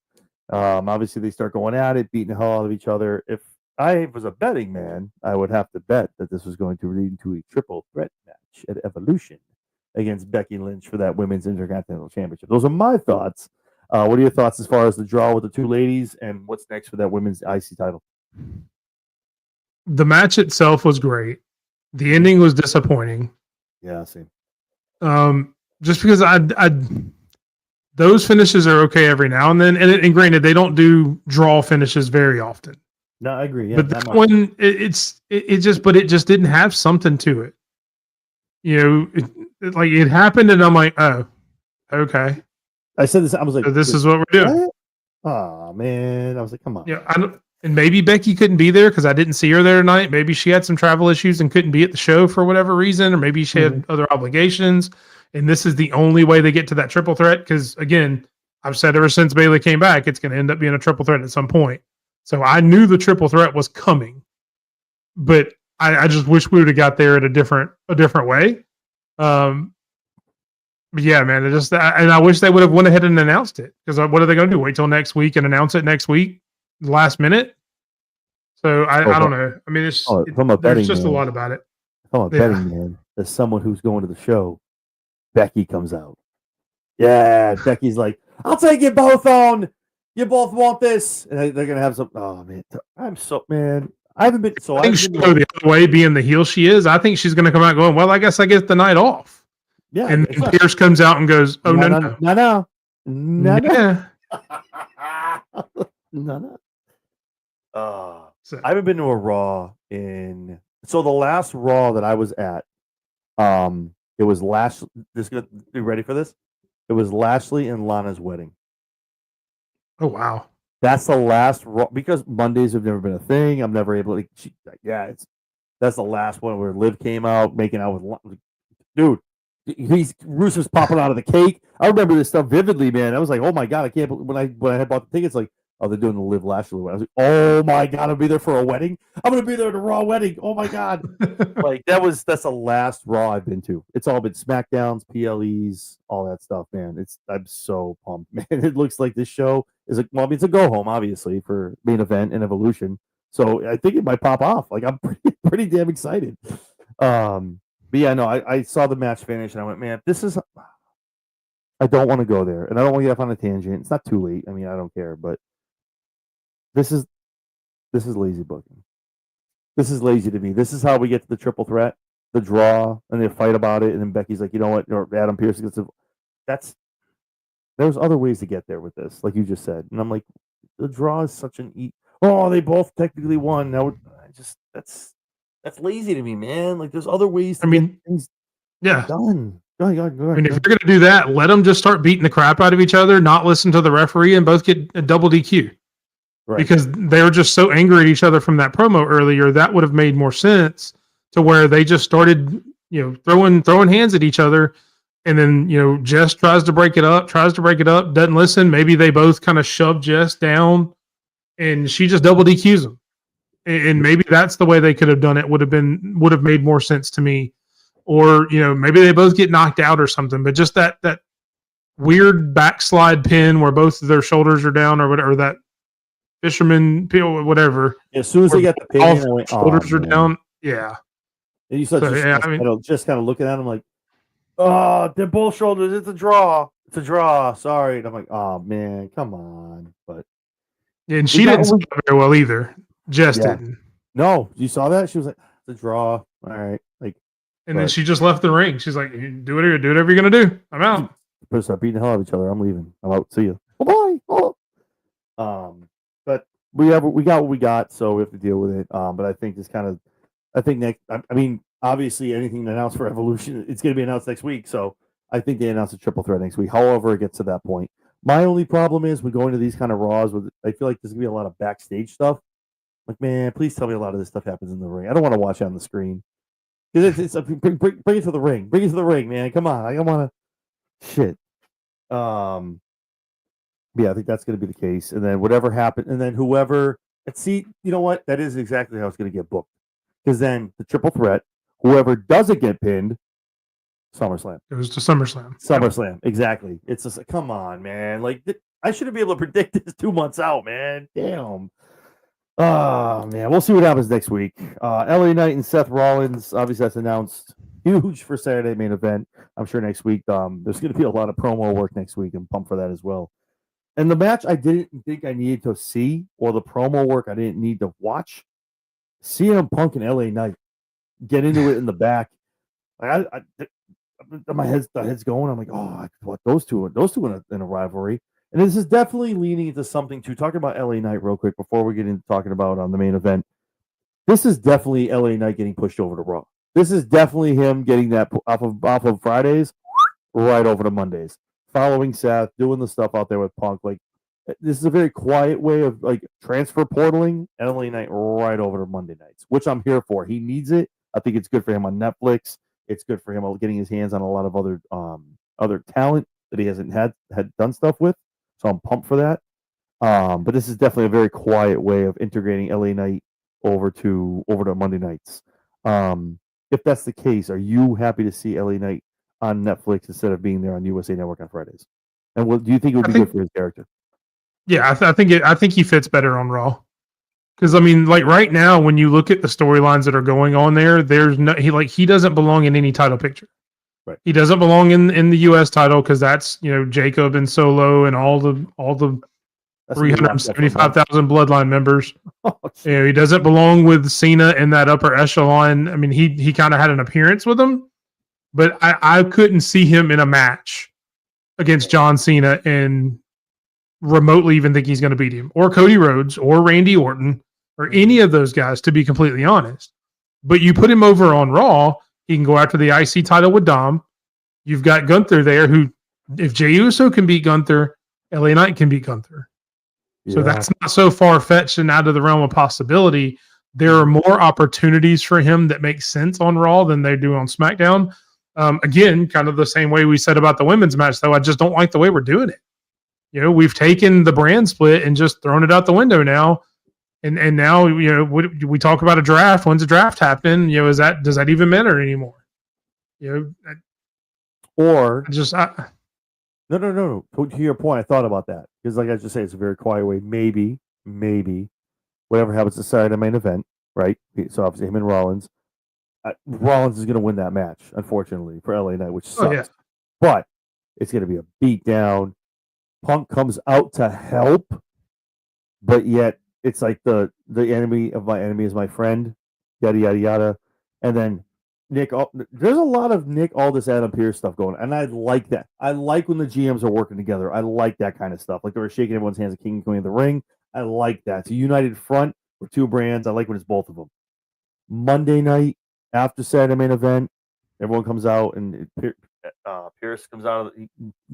Obviously, they start going at it, beating the hell out of each other. If I was a betting man, I would have to bet that this was going to lead to a triple threat match at Evolution against Becky Lynch for that Women's Intercontinental Championship. Those are my thoughts. What are your thoughts as far as the draw with the two ladies and what's next for that Women's IC title? The match itself was great. The ending was disappointing. Yeah, same. Just because I those finishes are okay every now and then, and granted they don't do draw finishes very often. No, I agree. Yeah, but that one, it just didn't have something to it. You know, like it happened, and I'm like, oh, okay. I said this. I was like, so this is what we're doing. Oh man, I was like, come on. Yeah, and maybe Becky couldn't be there because I didn't see her there tonight. Maybe she had some travel issues and couldn't be at the show for whatever reason, or maybe she had other obligations. And this is the only way they get to that triple threat. Because again, I've said ever since Bayley came back, it's going to end up being a triple threat at some point. So I knew the triple threat was coming, but I just wish we would have got there at a different way. But yeah, man, and I wish they would have went ahead and announced it, because what are they going to do? Wait till next week and announce it next week, last minute? So I don't know. I mean, there's just a lot about it. From a betting man, as someone who's going to the show, Becky comes out. Yeah, Becky's like, I'll take you both on. You both want this, and they're gonna have some. Oh man, I haven't been. So I think she'll go the other way, being the heel she is. I think she's gonna come out going, well, I guess I get the night off. Yeah, and Pierce comes out and goes, oh no. I haven't been to a Raw in. So the last Raw that I was at, it was you ready for this? It was Lashley and Lana's wedding. Oh wow, that's the last Raw, because Mondays have never been a thing. I'm never able to. That's the last one where Liv came out making out with dude. Rusev's popping out of the cake. I remember this stuff vividly, man. I was like, oh my god, I can't believe when I had bought the tickets, like, oh, they're doing the Liv Lashley wedding. I was like, oh my god, I'll be there for a wedding. I'm gonna be there at a Raw wedding. Oh my god, like that's the last Raw I've been to. It's all been SmackDowns, PLEs, all that stuff, man. I'm so pumped, man. It looks like this show is it's a go home, obviously, for main event and Evolution. So I think it might pop off. Like I'm pretty damn excited. But yeah, no, I saw the match finish and I went, man, I don't want to go there, and I don't want to get off on a tangent. It's not too late. I mean, I don't care, but this is lazy booking. This is lazy to me. This is how we get to the triple threat, the draw, and they fight about it, and then Becky's like, you know what? Or Adam Pearce gets there's other ways to get there with this, like you just said, and I'm like, the draw is such an they both technically won. Now that's lazy to me, man. Like there's other ways to get things done. Go ahead. I mean, if you're going to do that, let them just start beating the crap out of each other, not listen to the referee, and both get a double DQ. Right. Because they're just so angry at each other from that promo earlier. That would have made more sense to where they just started, throwing hands at each other, And then, Jess tries to break it up, doesn't listen. Maybe they both kind of shove Jess down and she just double DQs him. And maybe that's the way they could have done it. Would have made more sense to me. Or, maybe they both get knocked out or something, but just that weird backslide pin where both of their shoulders are down or whatever, that fisherman pin, whatever. As soon as they got the pin, I went, shoulders are down. Yeah. And you saw just kind of looking at him like, oh, they're both shoulders. It's a draw. Sorry. And I'm like, oh man, come on. But and she didn't stop very well either. Jess didn't. No, you saw that? She was like, it's a draw. All right. Then she just left the ring. She's like, do whatever you're gonna do. I'm out. Better start beating the hell out of each other. I'm leaving. I'm out. See you. Bye. But we got what we got, so we have to deal with it. But I think next. I mean, obviously, anything announced for Evolution, it's going to be announced next week. So I think they announce a triple threat next week. However, it gets to that point. My only problem is we go into these kind of Raws. I feel like there's going to be a lot of backstage stuff. Like, man, please tell me a lot of this stuff happens in the ring. I don't want to watch it on the screen. Bring it to the ring. Bring it to the ring, man. Come on. I don't want to. Shit. Yeah, I think that's going to be the case. And then whatever happened, and then whoever. See, you know what? That is exactly how it's going to get booked. Because then the triple threat, whoever doesn't get pinned, SummerSlam. It was to SummerSlam. SummerSlam, exactly. It's just like, come on, man. Like, I shouldn't be able to predict this 2 months out, man. Damn. Oh, man. We'll see what happens next week. LA Knight and Seth Rollins, obviously that's announced. Huge for Saturday main event. I'm sure next week there's going to be a lot of promo work next week. I'm pumped for that as well. And the match I didn't think I needed to see, or the promo work I didn't need to watch, CM Punk and LA Knight get into it in the back. My head's going. I'm like, oh, what those two in a rivalry. And this is definitely leaning into something too. Talking about LA Knight real quick before we get into talking about on the main event. This is definitely LA Knight getting pushed over to Raw. This is definitely him getting that off of Fridays right over to Mondays. Following Seth, doing the stuff out there with Punk. Like, this is a very quiet way of like transfer portaling LA Knight right over to Monday nights, which I'm here for. He needs it. I think it's good for him on Netflix. It's good for him getting his hands on a lot of other talent that he hasn't had done stuff with. So I'm pumped for that. But this is definitely a very quiet way of integrating LA Knight over to Monday nights. If that's the case, are you happy to see LA Knight on Netflix instead of being there on USA Network on Fridays? And do you think it would be good for his character? Yeah, I think he fits better on Raw. Because I mean, like right now, when you look at the storylines that are going on there, he doesn't belong in any title picture. Right. He doesn't belong in the US title because that's Jacob and Solo and all the 375,000 Bloodline members. He doesn't belong with Cena in that upper echelon. I mean, he kind of had an appearance with him, but I couldn't see him in a match against John Cena and remotely even think he's going to beat him, or Cody Rhodes, or Randy Orton, or any of those guys, to be completely honest. But you put him over on Raw, he can go after the IC title with Dom. You've got Gunther there, who, if Jey Uso can beat Gunther, LA Knight can beat Gunther. Yeah. So that's not so far-fetched and out of the realm of possibility. There are more opportunities for him that make sense on Raw than they do on SmackDown. Again, kind of the same way we said about the women's match, though. I just don't like the way we're doing it. We've taken the brand split and just thrown it out the window now. And now, we talk about a draft. When's the draft happen? Does that even matter anymore? Or just no. To your point, I thought about that because, like I just say, it's a very quiet way. Maybe whatever happens to Saturday main event, right? So obviously him and Rollins. Rollins is going to win that match, unfortunately, for LA Knight, which sucks. Oh, yeah. But it's going to be a beatdown. Punk comes out to help, but yet it's like the enemy of my enemy is my friend, yada yada yada. And then Nick, there's a lot of Nick Aldis, Adam Pearce stuff going on, and I like that. I like when the GMs are working together. I like that kind of stuff. Like they were shaking everyone's hands at King and Queen of the Ring. I like that. It's a united front for two brands. I like when it's both of them. Monday night after Saturday main event, everyone comes out and Pearce comes out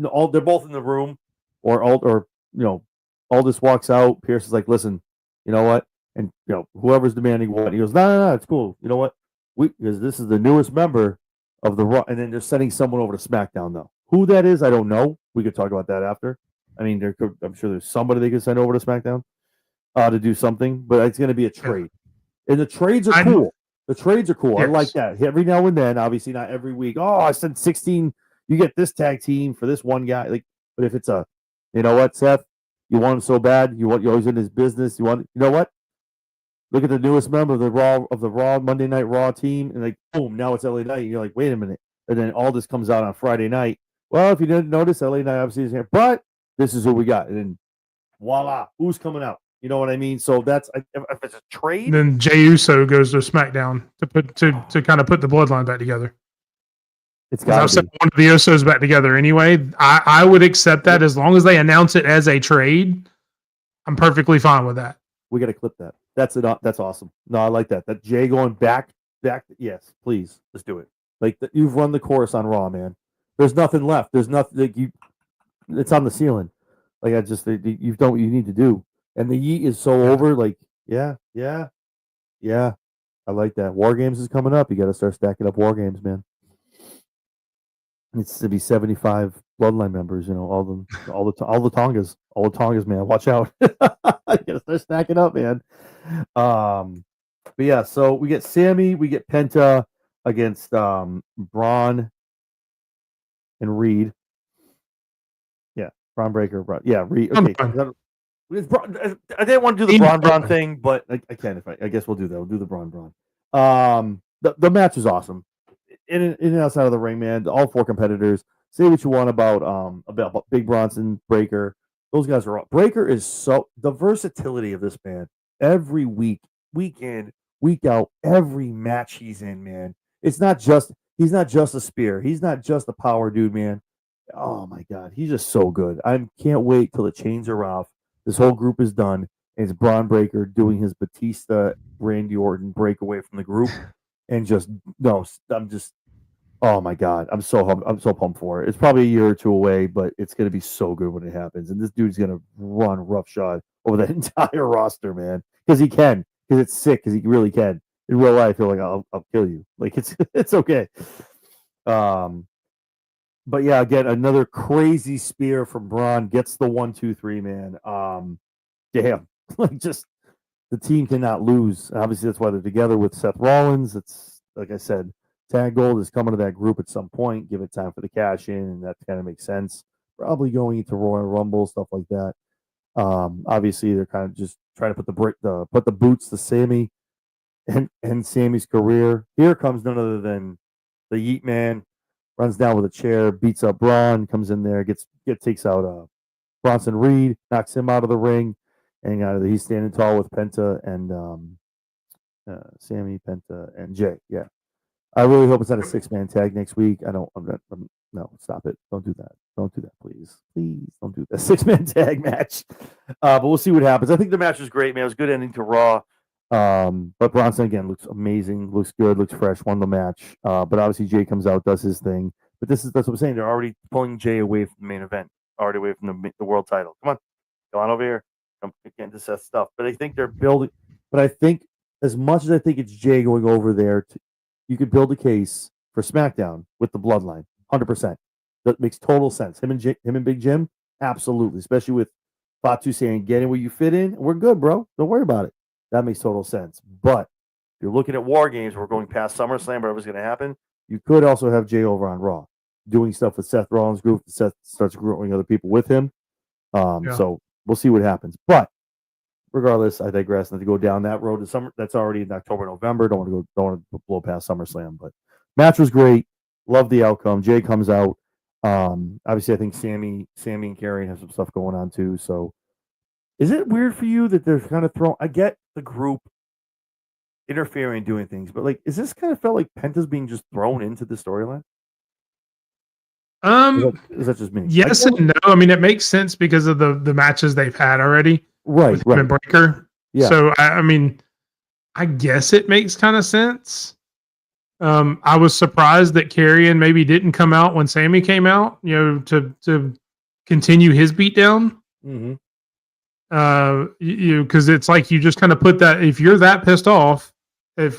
of they're both in the room. Or Aldis walks out. Pearce is like, listen, you know what? And whoever's demanding what, he goes, no, it's cool. You know what? Because this is the newest member of the Raw, and then they're sending someone over to SmackDown though. Who that is, I don't know. We could talk about that after. I mean, I'm sure there's somebody they could send over to SmackDown to do something, but it's going to be a trade, and the trades are cool. The trades are cool. Yes. I like that. Every now and then, obviously not every week. Oh, I sent 16. You get this tag team for this one guy. Like, but if it's you know what, Seth, you want him so bad. You're always in his business. You know what? Look at the newest member of the Raw Monday Night Raw team, and like, boom, now it's LA Knight. And you're like, wait a minute, and then all this comes out on Friday night. Well, if you didn't notice, LA Knight obviously is here, but this is who we got, and then voila, who's coming out? You know what I mean? So that's if it's a trade. Then Jey Uso goes to SmackDown to kind of put the bloodline back together. It's got to be one of the Usos back together anyway. I would accept that as long as they announce it as a trade. I'm perfectly fine with that. We got to clip that. That's it. That's awesome. No, I like that. That Jay going back. Yes, please, let's do it. Like you've run the course on Raw, man. There's nothing left. There's nothing. Like it's on the ceiling. Like you've done what you need to do. And the Yeet is so over. Like yeah. I like that. War Games is coming up. You got to start stacking up War Games, man. It's to be 75 bloodline members. You know, all the Tongas, man. Watch out. You gotta start stacking up, man. But yeah, so we get Sammy, we get Penta against Braun and Reed. Yeah, Braun Breaker. Yeah, Reed. Okay. I didn't want to do the Braun thing, but I can I guess we'll do that. We'll do the Braun. The match was awesome. In and outside of the ring, man. All four competitors. Say what you want about Big Bronson, Breaker. Those guys are all. Breaker is so the versatility of this man. Every week in, week out, every match he's in, man. He's not just a spear. He's not just a power dude, man. Oh my God, he's just so good. I can't wait till the chains are off. This whole group is done. And it's Braun Breaker doing his Batista, Randy Orton breakaway from the group, and oh my God, I'm so pumped for it. It's probably a year or two away, but it's gonna be so good when it happens. And this dude's gonna run roughshod over that entire roster, man, because it's sick, because he really can. In real life, he'll I'll kill you. Like it's okay. But yeah, again, another crazy spear from Braun gets the 1, 2, 3, man. Damn, like just the team cannot lose. Obviously, that's why they're together with Seth Rollins. It's like I said, Tag Gold is coming to that group at some point. Give it time for the cash in, and that kind of makes sense. Probably going into Royal Rumble, stuff like that. Obviously, they're kind of just trying to put the boots to Sammy and Sammy's career. Here comes none other than the Yeet Man. Runs down with a chair, beats up Braun, comes in there, takes out Bronson Reed, knocks him out of the ring, and he's standing tall with Penta and Sammy, Penta, and Jay. Yeah, I really hope it's not a 6-man tag next week. No, stop it. Don't do that. Don't do that, please. Please don't do that 6-man tag match. But we'll see what happens. I think the match was great, man. It was a good ending to Raw. But Bronson again looks amazing, looks good, looks fresh, won the match. But obviously Jay comes out, does his thing. But that's what I'm saying. They're already pulling Jay away from the main event, already away from the world title. Come on over here. Come get into Seth stuff. But I think they're building. But I think as much as I think it's Jay going over there, you could build a case for SmackDown with the Bloodline, 100%. That makes total sense. Him and Big Jim, absolutely. Especially with Fatu saying, "Get in where you fit in. We're good, bro. Don't worry about it." That makes total sense. But if you're looking at War Games, we're going past SummerSlam, whatever's going to happen. You could also have Jay over on Raw, doing stuff with Seth Rollins' group. Seth starts growing other people with him. So we'll see what happens. But regardless, I digress. Not to go down that road to summer. That's already in October, November. Don't want to blow past SummerSlam. But match was great. Love the outcome. Jay comes out. Obviously, I think Sammy and Karrion have some stuff going on too. So. Is it weird for you that they're kind of thrown? I get the group interfering, doing things, but like, is this kind of felt like Penta's being just thrown into the storyline? Is that just me? Yes and no. I mean, it makes sense because of the matches they've had already, right? With him and Breaker. Yeah. So I mean, I guess it makes kind of sense. I was surprised that Karrion maybe didn't come out when Sammy came out, to continue his beatdown. Mm-hmm. Because it's like you just kind of put that, if you're that pissed off, if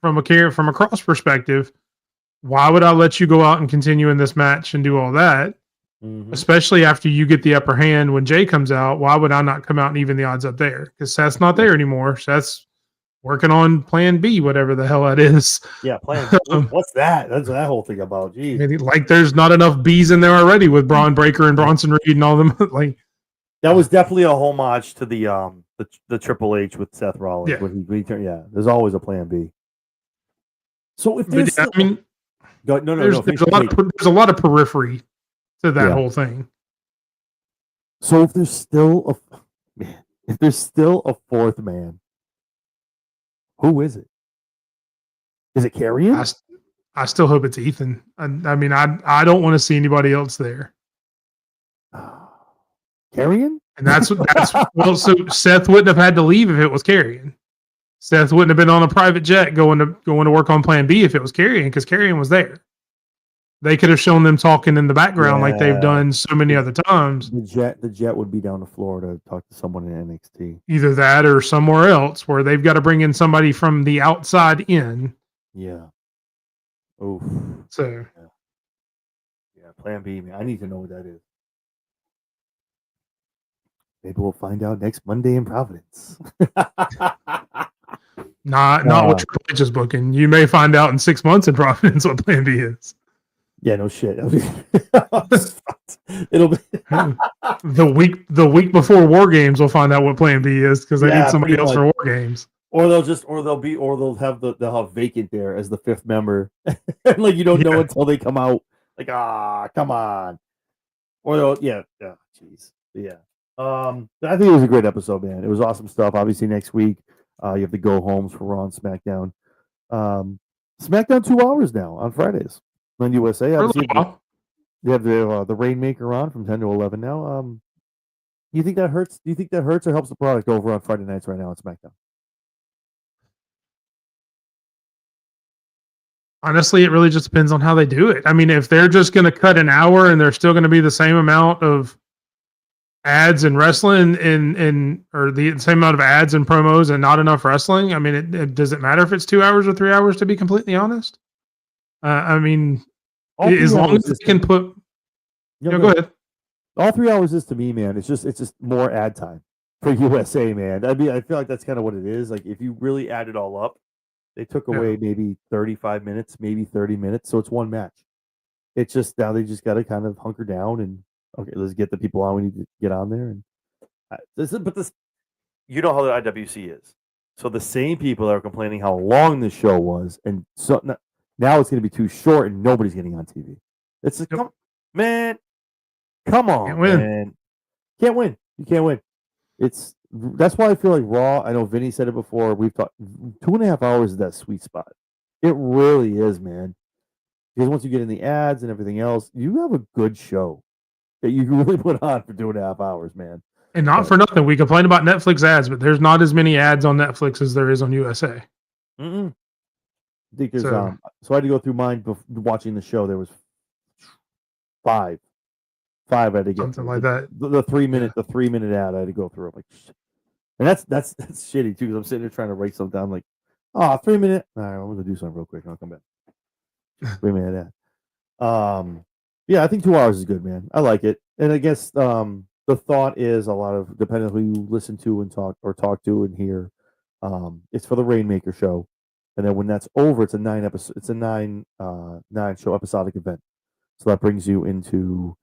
from a cross perspective, Why would I let you go out and continue in this match and do all that? Mhm. Especially after you get the upper hand when Jay comes out. Why would I not come out and even the odds up there? Because Seth's not there anymore. Seth's working on Plan B, whatever the hell that is. Yeah, what's that? That's that whole thing about. I Geez, mean, like there's not enough B's in there already with Braun Breaker and Bronson Reed and all them. Like, that was definitely a homage to the Triple H with Seth Rollins yeah, when he turned. Yeah, there's always a plan B. So if but there's yeah, still I mean, no, finish your take. there's a lot of periphery to that Yeah. whole thing. So if there's still a fourth man, who is it? Is it Carrion? I still hope it's Ethan. I mean, I don't want to see anybody else there. Carrion? And that's well. So Seth wouldn't have had to leave if it was Carrion. Seth wouldn't have been on a private jet going to work on Plan B if it was Carrion, because Carrion was there. They could have shown them talking in the background like they've done so many other times. The jet would be down to Florida to talk to someone in NXT. Either that or somewhere else where they've got to bring in somebody from the outside in. Yeah. Oof. So yeah, Plan B, man. I need to know what that is. Maybe we'll find out next Monday in Providence. not what Triple H is booking. You may find out in 6 months in Providence what Plan B is. Yeah, no shit. It'll be the week before War Games. We'll find out what Plan B is because they need somebody else for War Games. Or they'll have vacant there as the fifth member, like you don't know until they come out. Like come on. Or jeez, yeah. I think it was a great episode, man. It was awesome stuff. Obviously, next week you have the go homes for Raw and SmackDown. SmackDown 2 hours now on Fridays on USA. Obviously, you have the Rainmaker on from 10 to 11 now. Do you think that hurts? Do you think that hurts or helps the product over on Friday nights right now on SmackDown? Honestly, it really just depends on how they do it. I mean, if they're just going to cut an hour and they're still going to be the same amount of ads and wrestling or the same amount of ads and promos and not enough wrestling, I mean, does it matter if it's 2 hours or 3 hours, to be completely honest? I mean, as long as they can put... go ahead. All 3 hours is to me, man. It's just more ad time for USA, man. I mean, I feel like that's kind of what it is. Like if you really add it all up, they took away maybe 35 minutes, maybe 30 minutes. So it's one match. It's just now they just got to kind of hunker down and okay, let's get the people on we need to get on there. And this, you know how the IWC is. So the same people that are complaining how long the show was, and so now it's going to be too short and nobody's getting on TV. It's just, man, come on, man. Can't win. You can't win. That's why I feel like Raw. I know Vinny said it before. We've talked 2.5 hours is that sweet spot. It really is, man. Because once you get in the ads and everything else, you have a good show that you can really put on for 2.5 hours, man. And for nothing, we complain about Netflix ads, but there's not as many ads on Netflix as there is on USA. I think there's so I had to go through mine watching the show. There was five I had to get something like that. The 3 minute ad I had to go through. I'm like, and that's shitty too because I'm sitting there trying to write something down. I'm like, 3 minute. All right, I'm gonna do something real quick and I'll come back. 3 minute ad. Yeah, I think 2 hours is good, man. I like it, and I guess the thought is a lot of depending on who you listen to and talk to and hear. It's for the Rainmaker show, and then when that's over, it's a 9-episode. It's a 9-show episodic event. So that brings you into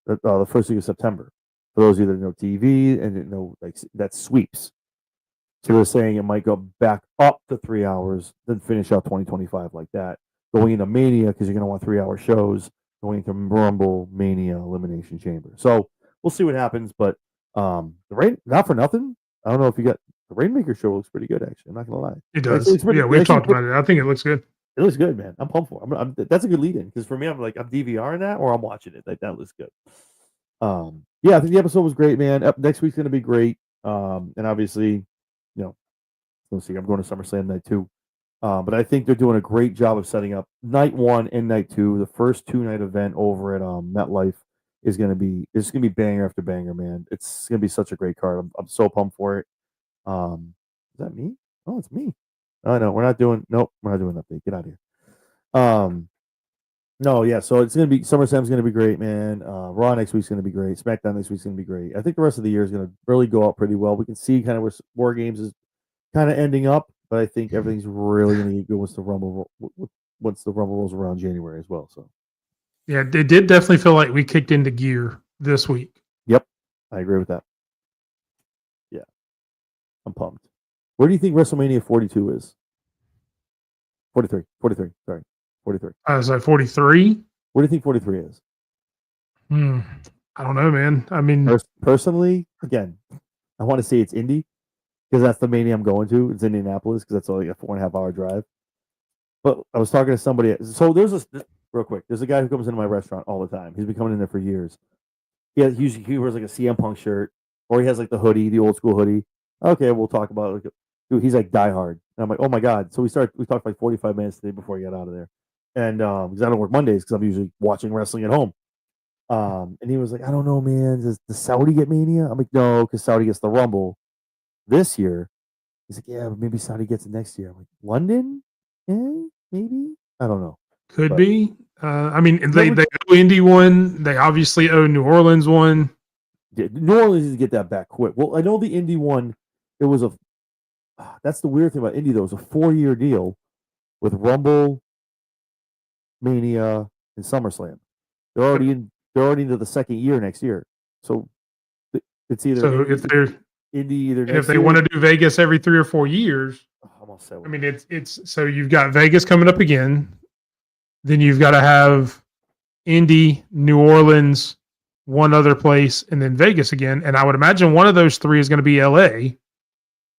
the first week of September. For those of you that know TV and know that sweeps. So they're saying it might go back up to 3 hours, then finish out 2025 like that. Going into Mania because you're going to want 3-hour shows. Going into Rumble, Mania, Elimination Chamber. So we'll see what happens. But the not for nothing. I don't know if you got the Rainmaker show looks pretty good. Actually, I'm not gonna lie. It does. We've talked about it. I think it looks good. It looks good, man. I'm pumped for it. That's a good lead in because for me, I'm DVRing that or I'm watching it. Like that looks good. I think the episode was great, man. Up next week's gonna be great. And obviously, let's see, I'm going to SummerSlam night 2. But I think they're doing a great job of setting up night 1 and night 2. The first 2-night event over at MetLife is gonna be banger after banger, man. It's gonna be such a great card. I'm so pumped for it. Is that me? Oh, it's me. Oh no, we're not doing that thing. Get out of here. No, yeah. So it's gonna be SummerSlam's gonna be great, man. Raw next week's gonna be great. SmackDown next week's gonna be great. I think the rest of the year is gonna really go out pretty well. We can see kind of where War Games is kind of ending up, but I think everything's really gonna get good once the Rumble rolls around January as well. So Yeah, it did definitely feel like we kicked into gear this week. yep, I agree with that. Yeah, I'm pumped. Where do you think WrestleMania 42 is? 43. Sorry, 43. I was like 43. Where do you think 43 is? I don't know, man. I mean, Personally, again, I want to say it's Indy because that's the Mania I'm going to. It's Indianapolis because that's only a 4.5 hour drive. But I was talking to somebody. So there's this real quick. There's a guy who comes into my restaurant all the time. He's been coming in there for years. He wears like a CM Punk shirt, or he has like the hoodie, the old school hoodie. Okay, we'll talk about it. Dude, he's like diehard. And I'm like, oh my god. So we talked like 45 minutes today before he got out of there, and because I don't work Mondays because I'm usually watching wrestling at home. And he was like, I don't know, man. Does the Saudi get Mania? I'm like, no, because Saudi gets the Rumble this year. He's like, yeah, but maybe Saudi gets it next year. I'm like, London? Maybe? I don't know. could be. I mean, they owe Indy one. They obviously owe New Orleans one. Yeah, New Orleans needs to get that back quick. Well, I know the Indy one. It was that's the weird thing about Indy though. It was a 4-year deal with Rumble, Mania, and SummerSlam. They're already into the second year next year. So it's either So if they're Indy either and if they want to do Vegas every 3 or 4 years, I mean, it's so you've got Vegas coming up again. Then you've got to have Indy, New Orleans, one other place, and then Vegas again. And I would imagine one of those three is going to be LA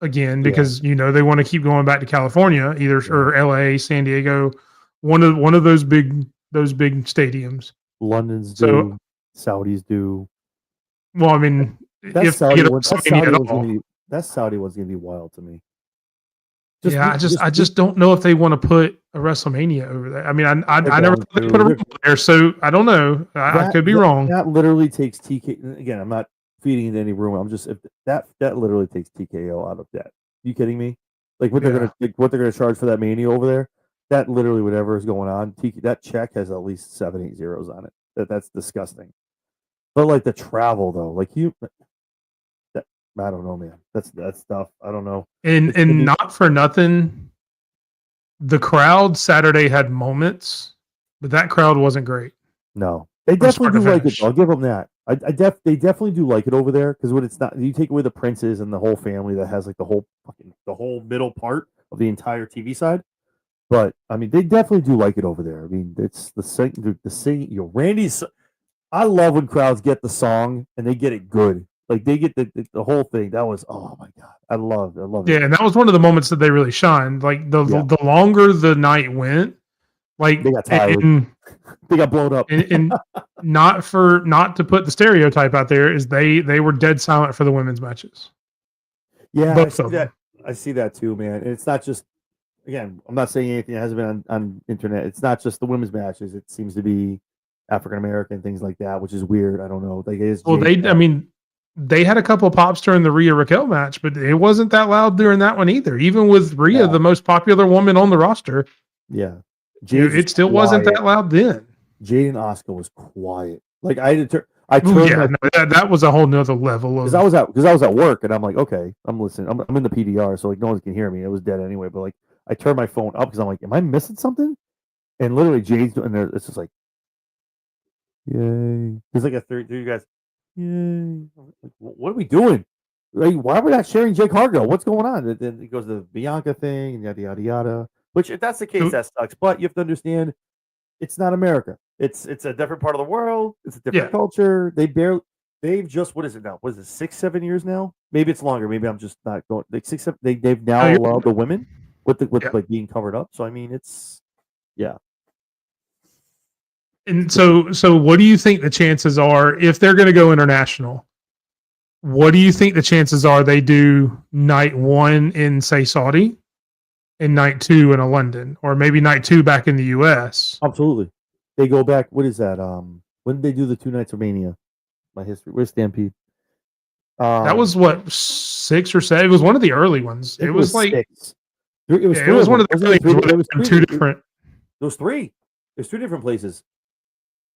again because they want to keep going back to California, either or LA, San Diego, one of those big stadiums. London's do, Saudis do. Well, I mean, that Saudi one's gonna be wild to me. I just don't know if they want to put a WrestleMania over there. I mean, I never thought they put a Rumble there, so I don't know. I could be wrong. That literally takes TK. Again, I'm not feeding into any rumor. I'm just that literally takes TKO out of that. You kidding me? Like what they're gonna charge for that Mania over there? That literally whatever is going on. That check has at least 7, 8 zeros on it. That's disgusting. But like the travel though, I don't know, man. That's stuff. I don't know. And not for nothing, the crowd Saturday had moments, but that crowd wasn't great. No, they definitely do like it. I'll give them that. They definitely do like it over there because when it's not, you take away the princes and the whole family that has like the whole middle part of the entire TV side. But I mean, they definitely do like it over there. I mean, it's the sing. Randy's. I love when crowds get the song and they get it good. Like they get the whole thing. That was my god. I love it. Yeah, and that was one of the moments that they really shined. Like the longer the night went, like they got tired. They got blown up. and not to put the stereotype out there is they were dead silent for the women's matches. Yeah, I see that too, man. And it's not just again, I'm not saying anything that hasn't been on internet. It's not just the women's matches. It seems to be African American things like that, which is weird. I don't know. They had a couple of pops during the Rhea Raquel match, but it wasn't that loud during that one either. Even with Rhea, the most popular woman on the roster. Yeah. It still wasn't that loud then. Jade and Asuka was quiet. Like that was a whole nother level of because I was at work and I'm like, okay, I'm listening. I'm in the PDR, so like no one can hear me. It was dead anyway, but like I turned my phone up because I'm like, am I missing something? And literally Jade's doing there, it's just like yay. There's like a three guys. Yay. Like, what are we doing? Like, why are we not sharing Jake Hargo? What's going on? And then it goes to the Bianca thing and yada yada yada. Which if that's the case, that sucks. But you have to understand it's not America. It's a different part of the world. It's a different culture. They've just what is it now? What is it, 6, 7 years now? Maybe it's longer. Maybe I'm just not going like 6, 7 they've now allowed the women with like being covered up. So I mean it's And so what do you think the chances are if they're going to go international? What do you think the chances are they do night 1 in say Saudi and night 2 in a London, or maybe night 2 back in the US? Absolutely. They go back. What is that? When did they do the 2 nights of Mania? My history. Where's Stampede? That was what 6 or 7. It was one of the early ones. It was like 6. It was one of the early ones. It was 2 different. There was 3. There's 2 different places.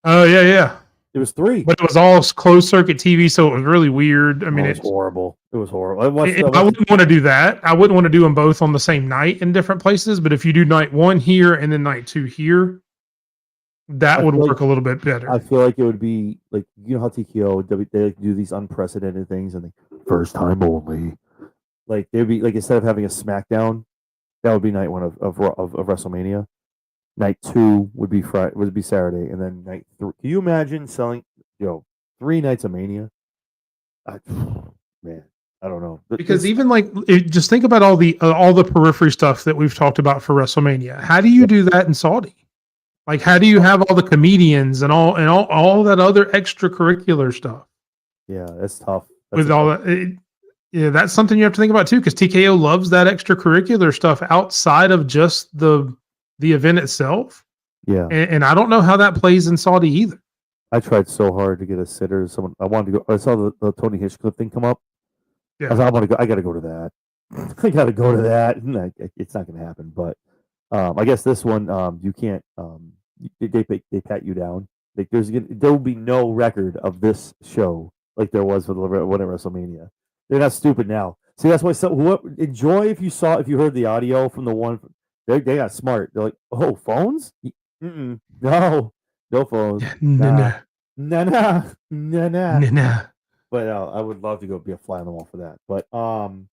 Oh yeah. It was 3. But it was all closed circuit TV, so it was really weird. I mean, it was horrible. It was horrible. I I wouldn't want to do that. I wouldn't want to do them both on the same night in different places. But if you do night 1 here and then night 2 here, that would work a little bit better. I feel like it would be like, you know how TKO they do these unprecedented things and first time only. Like they'd be like, instead of having a SmackDown, that would be night 1 of WrestleMania. Night 2 would be Saturday, and then night 3. Can you imagine selling 3 nights of Mania? Man, I don't know. Because even just think about all the periphery stuff that we've talked about for WrestleMania. How do you do that in Saudi? Like, how do you have all the comedians and all that other extracurricular stuff? Yeah, that's tough. With all that, that's something you have to think about too. Because TKO loves that extracurricular stuff outside of just the event itself. Yeah, and I don't know how that plays in Saudi either. I tried so hard to get a sitter. I wanted to go. I saw the Tony Hinchcliffe thing come up. Yeah, I was like, I want to go. I got to go to that. I got to go to that. It's not going to happen. But I guess this one, you can't. They pat you down. Like there will be no record of this show like there was for the WrestleMania. They're not stupid now. See, that's why. Enjoy if you heard the audio from the one. They got smart. They're like, oh, phones? No phones. Nah. But I would love to go be a fly on the wall for that. But and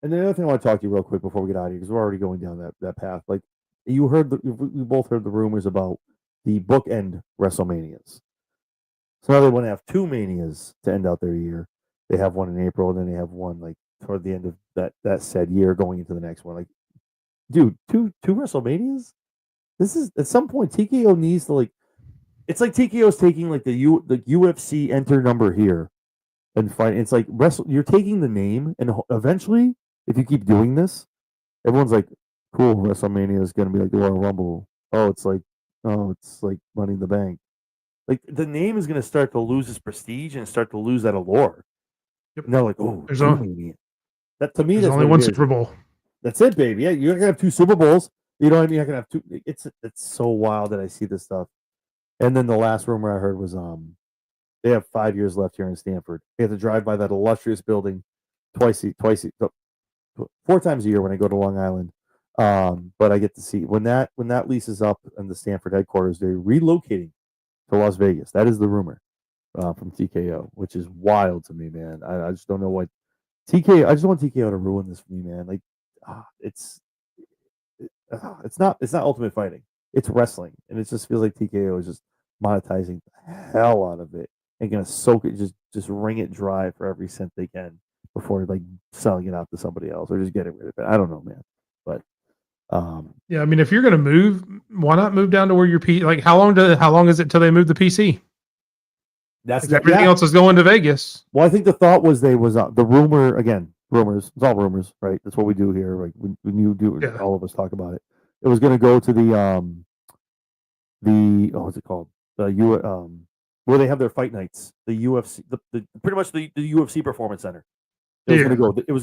the other thing I want to talk to you real quick before we get out of here, because we're already going down that path. Like we both heard the rumors about the bookend WrestleManias. So now they want to have 2 manias to end out their year. They have one in April, and then they have one like toward the end of that said year, going into the next one. Like, dude, two WrestleManias. This is at some point TKO needs to It's like TKO's taking like the UFC enter number here and fight. It's like you're taking the name, and eventually, if you keep doing this, everyone's like, "Cool, WrestleMania is going to be like the Royal Rumble." It's like Money in the Bank. Like the name is going to start to lose its prestige and start to lose that allure. Yep. And they're like, "Oh, WrestleMania." That to me, there's only one Super Bowl. That's it, baby. Yeah, you're gonna have 2 Super Bowls. You know what I mean? You're gonna have 2. It's so wild that I see this stuff. And then the last rumor I heard was they have 5 years left here in Stanford. They have to drive by that illustrious building 4 times a year when I go to Long Island. But I get to see when that lease is up and the Stanford headquarters, they're relocating to Las Vegas. That is the rumor from TKO, which is wild to me, man. I just don't know what TKO. I just want TKO to ruin this for me, man. Like, it's not Ultimate Fighting. It's wrestling, and it just feels like TKO is just monetizing the hell out of it and gonna soak it, just wring it dry for every cent they can before like selling it out to somebody else or just getting rid of it. I don't know, man. But yeah, I mean, if you're gonna move, why not move down to where your how long is it till they move the PC? That's everything else is going to Vegas. Well, I think the thought was the rumor again. Rumors. It's all rumors, right? That's what we do here. Like when you do, all of us talk about it. It was going to go to the what's it called? Where they have their fight nights. The UFC, the pretty much the UFC Performance Center. It was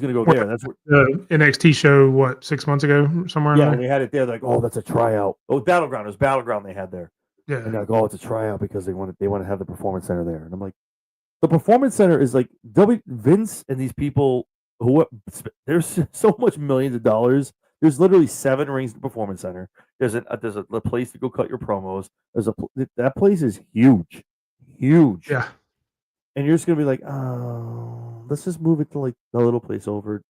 going to go there. That's where the NXT show. 6 months ago, somewhere. Yeah, they had it there. Like, oh, that's a tryout. Oh, Battleground. It was Battleground they had there. Yeah, and they're like, oh, it's a tryout because they want to have the Performance Center there. And I'm like, the Performance Center is like Vince and these people who there's so much millions of dollars. There's literally 7 rings in the Performance Center. There's a place to go cut your promos. That place is huge. Yeah. And you're just gonna be like, oh, let's just move it to like the little place over.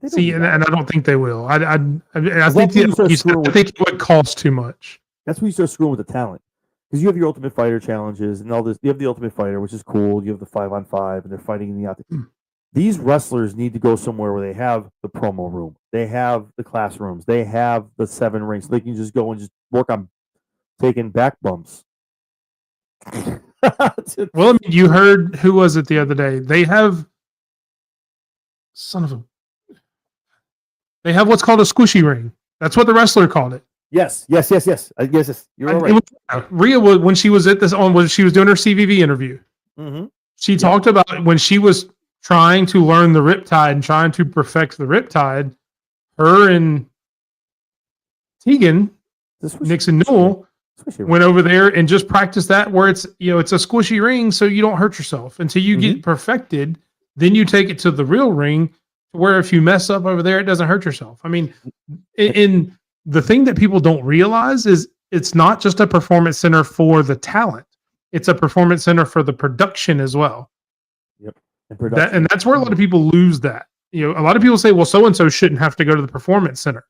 See, and I don't think they will. I think it would cost too much. That's when you start screwing with the talent, because you have your Ultimate Fighter challenges and all this. You have the Ultimate Fighter, which is cool. You have the 5-on-5, and they're fighting in the octagon. These wrestlers need to go somewhere where they have the promo room, they have the classrooms, they have the 7 rings, so they can just go and just work on taking back bumps. Well, I mean, you heard, who was it the other day? They have they have what's called a squishy ring. That's what the wrestler called it. Yes. You're right. Rhea, when she was at when she was doing her CVV interview, she talked about when she was trying to learn the Riptide and trying to perfect the Riptide, her and Tegan Nixon Newell went over there and just practiced that where it's it's a squishy ring so you don't hurt yourself until you get perfected. Then you take it to the real ring where if you mess up over there, it doesn't hurt yourself. I mean, in the thing that people don't realize is it's not just a performance center for the talent. It's a performance center for the production as well. Yep. And that's where a lot of people lose that. A lot of people say, well, so-and-so shouldn't have to go to the performance center.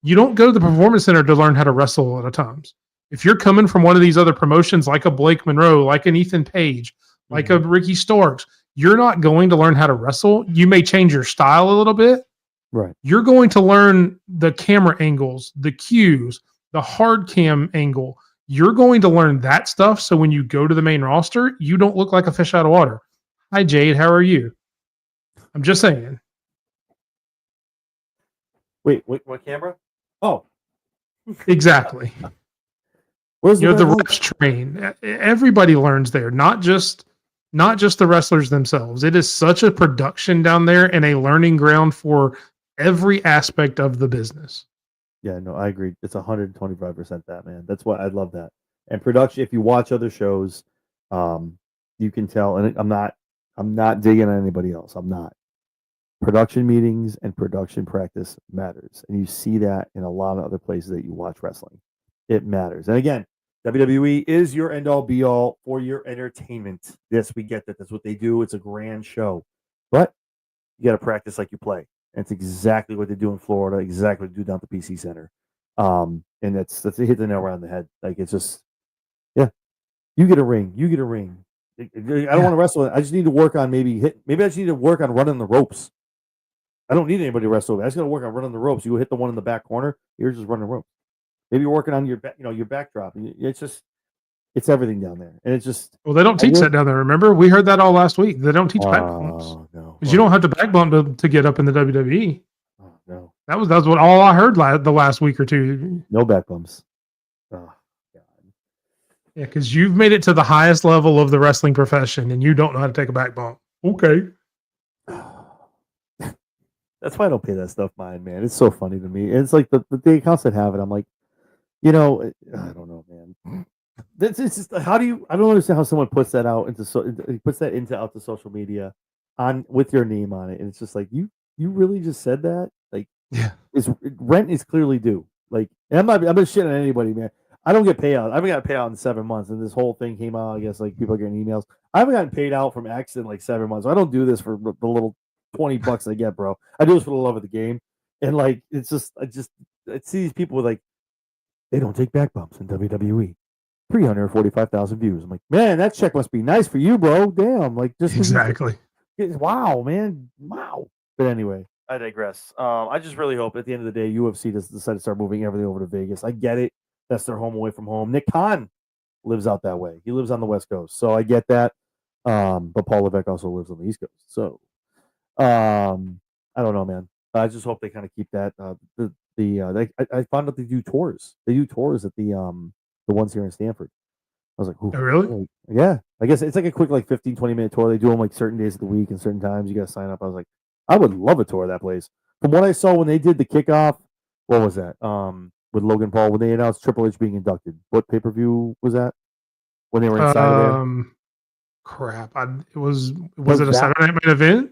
You don't go to the performance center to learn how to wrestle a lot of times. If you're coming from one of these other promotions like a Blake Monroe, like an Ethan Page, like a Ricky Starks, you're not going to learn how to wrestle. You may change your style a little bit. Right. You're going to learn the camera angles, the cues, the hard cam angle. You're going to learn that stuff. So when you go to the main roster, you don't look like a fish out of water. Hi, Jade. How are you? I'm just saying. Wait, what camera? Oh. Exactly. The reps train. Everybody learns there, not just the wrestlers themselves. It is such a production down there and a learning ground for every aspect of the business. Yeah, no, I agree. It's 125% that, man. That's why I love that. And production, if you watch other shows, you can tell, and I'm not digging on anybody else. I'm not. Production meetings and production practice matters. And you see that in a lot of other places that you watch wrestling. It matters. And again, WWE is your end all be all for your entertainment. Yes, we get that. That's what they do. It's a grand show. But you got to practice like you play. And it's exactly what they do in Florida, exactly what they do down at the PC Center. And that's hit the nail right on the head. Like, it's just, yeah, you get a ring. You get a ring. I don't want to wrestle. I just need to work on maybe I just need to work on running the ropes. I don't need anybody to wrestle. I just got to work on running the ropes. You go hit the one in the back corner. You're just running ropes. Maybe you're working on your backdrop. It's everything down there, and it's just. Well, they don't teach that down there. Remember, we heard that all last week. They don't teach back bumps. No, because you don't have to back bump to get up in the WWE. Oh no, that's what all I heard the last week or two. No back bumps. Oh God. Yeah, because you've made it to the highest level of the wrestling profession, and you don't know how to take a back bump. Okay. That's why I don't pay that stuff mind, man. It's so funny to me. It's like the accounts that have it. I'm like, I don't know, man. It's just I don't understand how someone puts that out into out to social media with your name on it, and it's just like you really just said that. Like, yeah, rent is clearly due. Like, and I'm not shitting on anybody, man. I don't get payout. I haven't got a payout in 7 months, and this whole thing came out. I guess like people are getting emails. I haven't gotten paid out from X in like 7 months. So I don't do this for the little $20 I get, bro. I do this for the love of the game, and like it's just I see these people with like they don't take back bumps in WWE. 345,000 views. I'm like, man, that check must be nice for you, bro. Damn, like just exactly. Wow, man, wow. But anyway, I digress. I just really hope at the end of the day, UFC does decide to start moving everything over to Vegas. I get it. That's their home away from home. Nick Khan lives out that way. He lives on the West Coast, so I get that. But Paul Levesque also lives on the East Coast, so I don't know, man. I just hope they kind of keep that. I found out they do tours. They do tours at the ones here in Stanford. I was like, oh, really? Yeah. I guess it's like a quick 15, 20-minute tour. They do them like certain days of the week and certain times. You got to sign up. I was like, I would love a tour of that place. From what I saw when they did the kickoff, what was that? With Logan Paul, when they announced Triple H being inducted. What pay-per-view was that? When they were inside of there? Crap. Was it a Saturday night main event?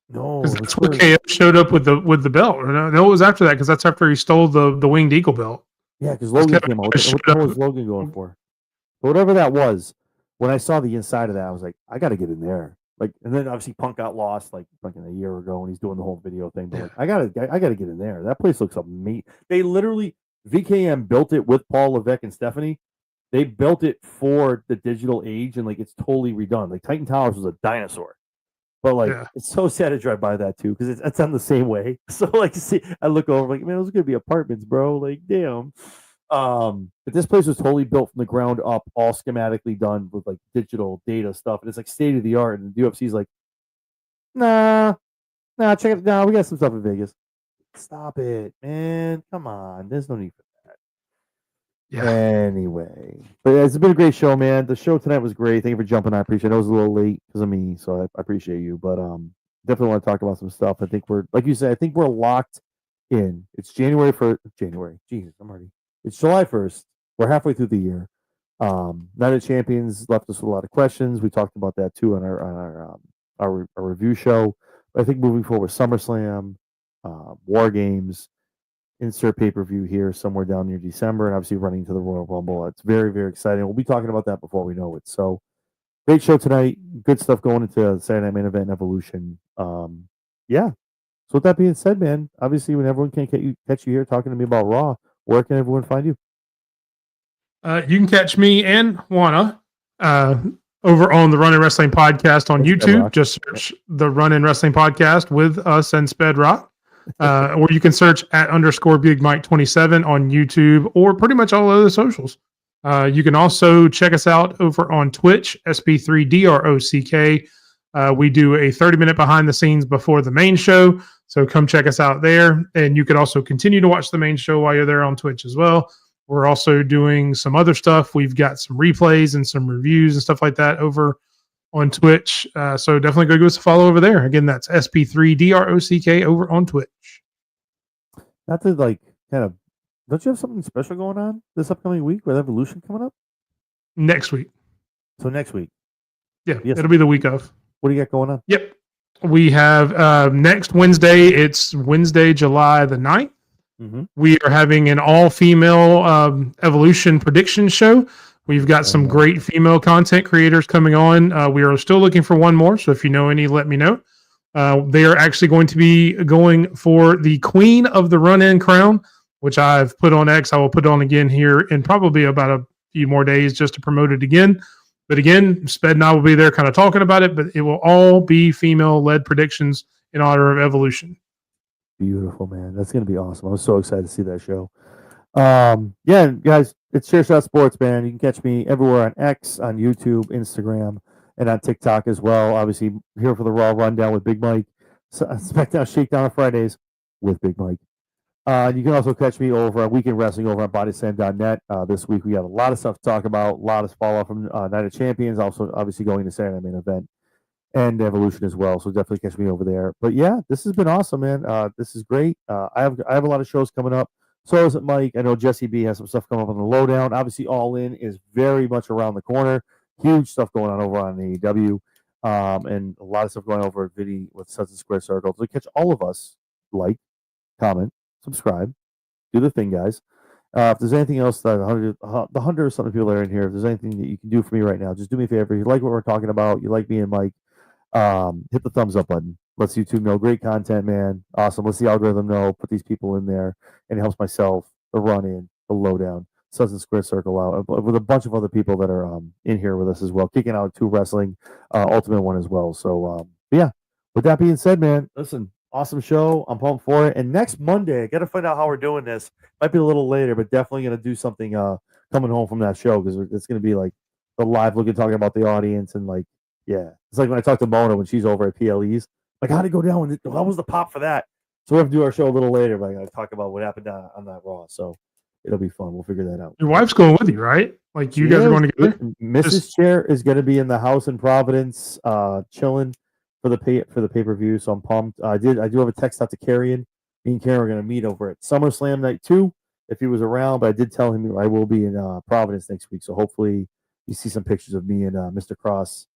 No, because that's where KO showed up with the belt. No, it was after that because that's after he stole the Winged Eagle belt. Yeah, because Logan came out. What was Logan going for? But whatever that was, when I saw the inside of that, I was like, I got to get in there. Like, and then obviously Punk got lost like a year ago, and he's doing the whole video thing. But like, I gotta get in there. That place looks amazing. They literally VKM built it with Paul Levesque and Stephanie. They built it for the digital age, and like it's totally redone. Like Titan Towers was a dinosaur. But like, it's so sad to drive by that too because it's on the same way. So like, see, I look over like, man, those are gonna be apartments, bro. Like, damn. But this place was totally built from the ground up, all schematically done with like digital data stuff, and it's like state of the art. And the UFC's like, nah, check it. Nah, we got some stuff in Vegas. Stop it, man. Come on, there's no need for that. Yeah. Anyway, but it's been a great show, man. The show tonight was great. Thank you for jumping on. I appreciate it. I was a little late because of me, so I appreciate you. But definitely want to talk about some stuff. I think we're, like you said, I think we're locked in. It's January. Jesus, I'm already. It's July 1st. We're halfway through the year. Night of Champions left us with a lot of questions. We talked about that too on our review show. But I think moving forward, SummerSlam, War Games, insert pay per view here somewhere down near December, and obviously running to the Royal Rumble. It's very, very exciting. We'll be talking about that before we know it. So great show tonight. Good stuff going into the Saturday Night Main Event and Evolution. Yeah. So with that being said, man, obviously when everyone can catch you here talking to me about Raw, where can everyone find you? You can catch me and Juana over on the Running Wrestling Podcast on YouTube. Just search the Running Wrestling Podcast with us and Sped Rock. Or you can search at _Big Mike27 on YouTube or pretty much all other socials. You can also check us out over on Twitch, SP3DROCK. We do a 30-minute behind the scenes before the main show. So come check us out there. And you can also continue to watch the main show while you're there on Twitch as well. We're also doing some other stuff. We've got some replays and some reviews and stuff like that over on Twitch. So definitely go give us a follow over there. Again, that's SP3DROCK over on Twitch. Not to kind of, don't you have something special going on this upcoming week with Evolution coming up? Next week. So next week. Yeah, yes. It'll be the week of. What do you got going on? Yep. We have next Wednesday. It's Wednesday, July the 9th. Mm-hmm. We are having an all-female Evolution prediction show. We've got some great female content creators coming on. We are still looking for one more, so if you know any, let me know. They are actually going to be going for the Queen of the Run-In crown, which I've put on X. I will put on again here in probably about a few more days just to promote it again. But again, Sped and I will be there kind of talking about it, but it will all be female-led predictions in honor of Evolution. Beautiful, man. That's going to be awesome. I'm so excited to see that show. Yeah, guys, it's Chairshot Sports, man. You can catch me everywhere on X, on YouTube, Instagram, and on TikTok as well. Obviously, here for the Raw Rundown with Big Mike. SmackDown Shakedown on Fridays with Big Mike. You can also catch me over on Weekend Wrestling over on bodyslam.net. This week, we got a lot of stuff to talk about, a lot of follow-up from Night of Champions, also obviously going to Saturday Night Main Event and Evolution as well. So definitely catch me over there. But yeah, this has been awesome, man. This is great. I have a lot of shows coming up. So is it Mike. I know Jesse B has some stuff coming up on the lowdown. Obviously, All In is very much around the corner. Huge stuff going on over on AEW. And a lot of stuff going over at Viddy with Sons of Square Circle. So catch all of us, like, comment, subscribe, do the thing, guys. If there's anything else that the 100 or something people that are in here, if there's anything that you can do for me right now, just do me a favor. If you like what we're talking about, you like me and Mike, hit the thumbs up button. Lets YouTube know great content, man. Awesome. Let's the algorithm know. Put these people in there, and it helps myself, the Run-In, the Lowdown, Sons and Square Circle out with a bunch of other people that are in here with us as well, kicking out 2 Wrestling, Ultimate one as well. So yeah. With that being said, man, listen, awesome show. I'm pumped for it. And next Monday, I got to find out how we're doing this. Might be a little later, but definitely gonna do something coming home from that show because it's gonna be like the live looking, talking about the audience and like. Yeah, it's like when I talk to Mona when she's over at PLE's. Like, how'd it go down? How was the pop for that? So we have to do our show a little later, but I got to talk about what happened on that Raw. So it'll be fun. We'll figure that out. Your wife's going with you, right? Like you guys are going together. Mrs. Chair is going to be in the house in Providence, chilling for the pay per view. So I'm pumped. I do have a text out to Carrion. Me and Karen are going to meet over at SummerSlam Night 2 if he was around. But I did tell him I will be in Providence next week. So hopefully you see some pictures of me and Mr. Cross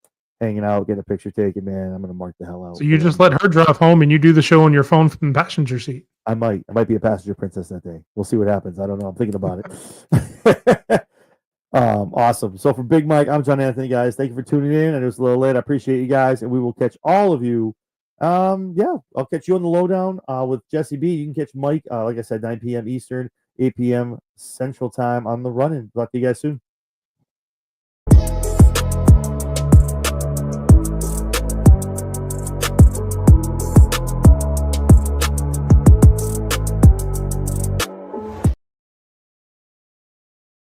hanging out, getting a picture taken, man. I'm gonna mark the hell out. So you just let her drive home and you do the show on your phone from the passenger seat. I might be a passenger princess that day. We'll see what happens. I don't know. I'm thinking about it. Awesome. So for Big Mike, I'm John Anthony, guys. Thank you for tuning in. And it was a little late. I appreciate you guys, and we will catch all of you. Yeah, I'll catch you on the lowdown with Jesse B. You can catch Mike, like I said, 9 p.m. Eastern, 8 p.m. Central Time on the Run-In. Talk to you guys soon.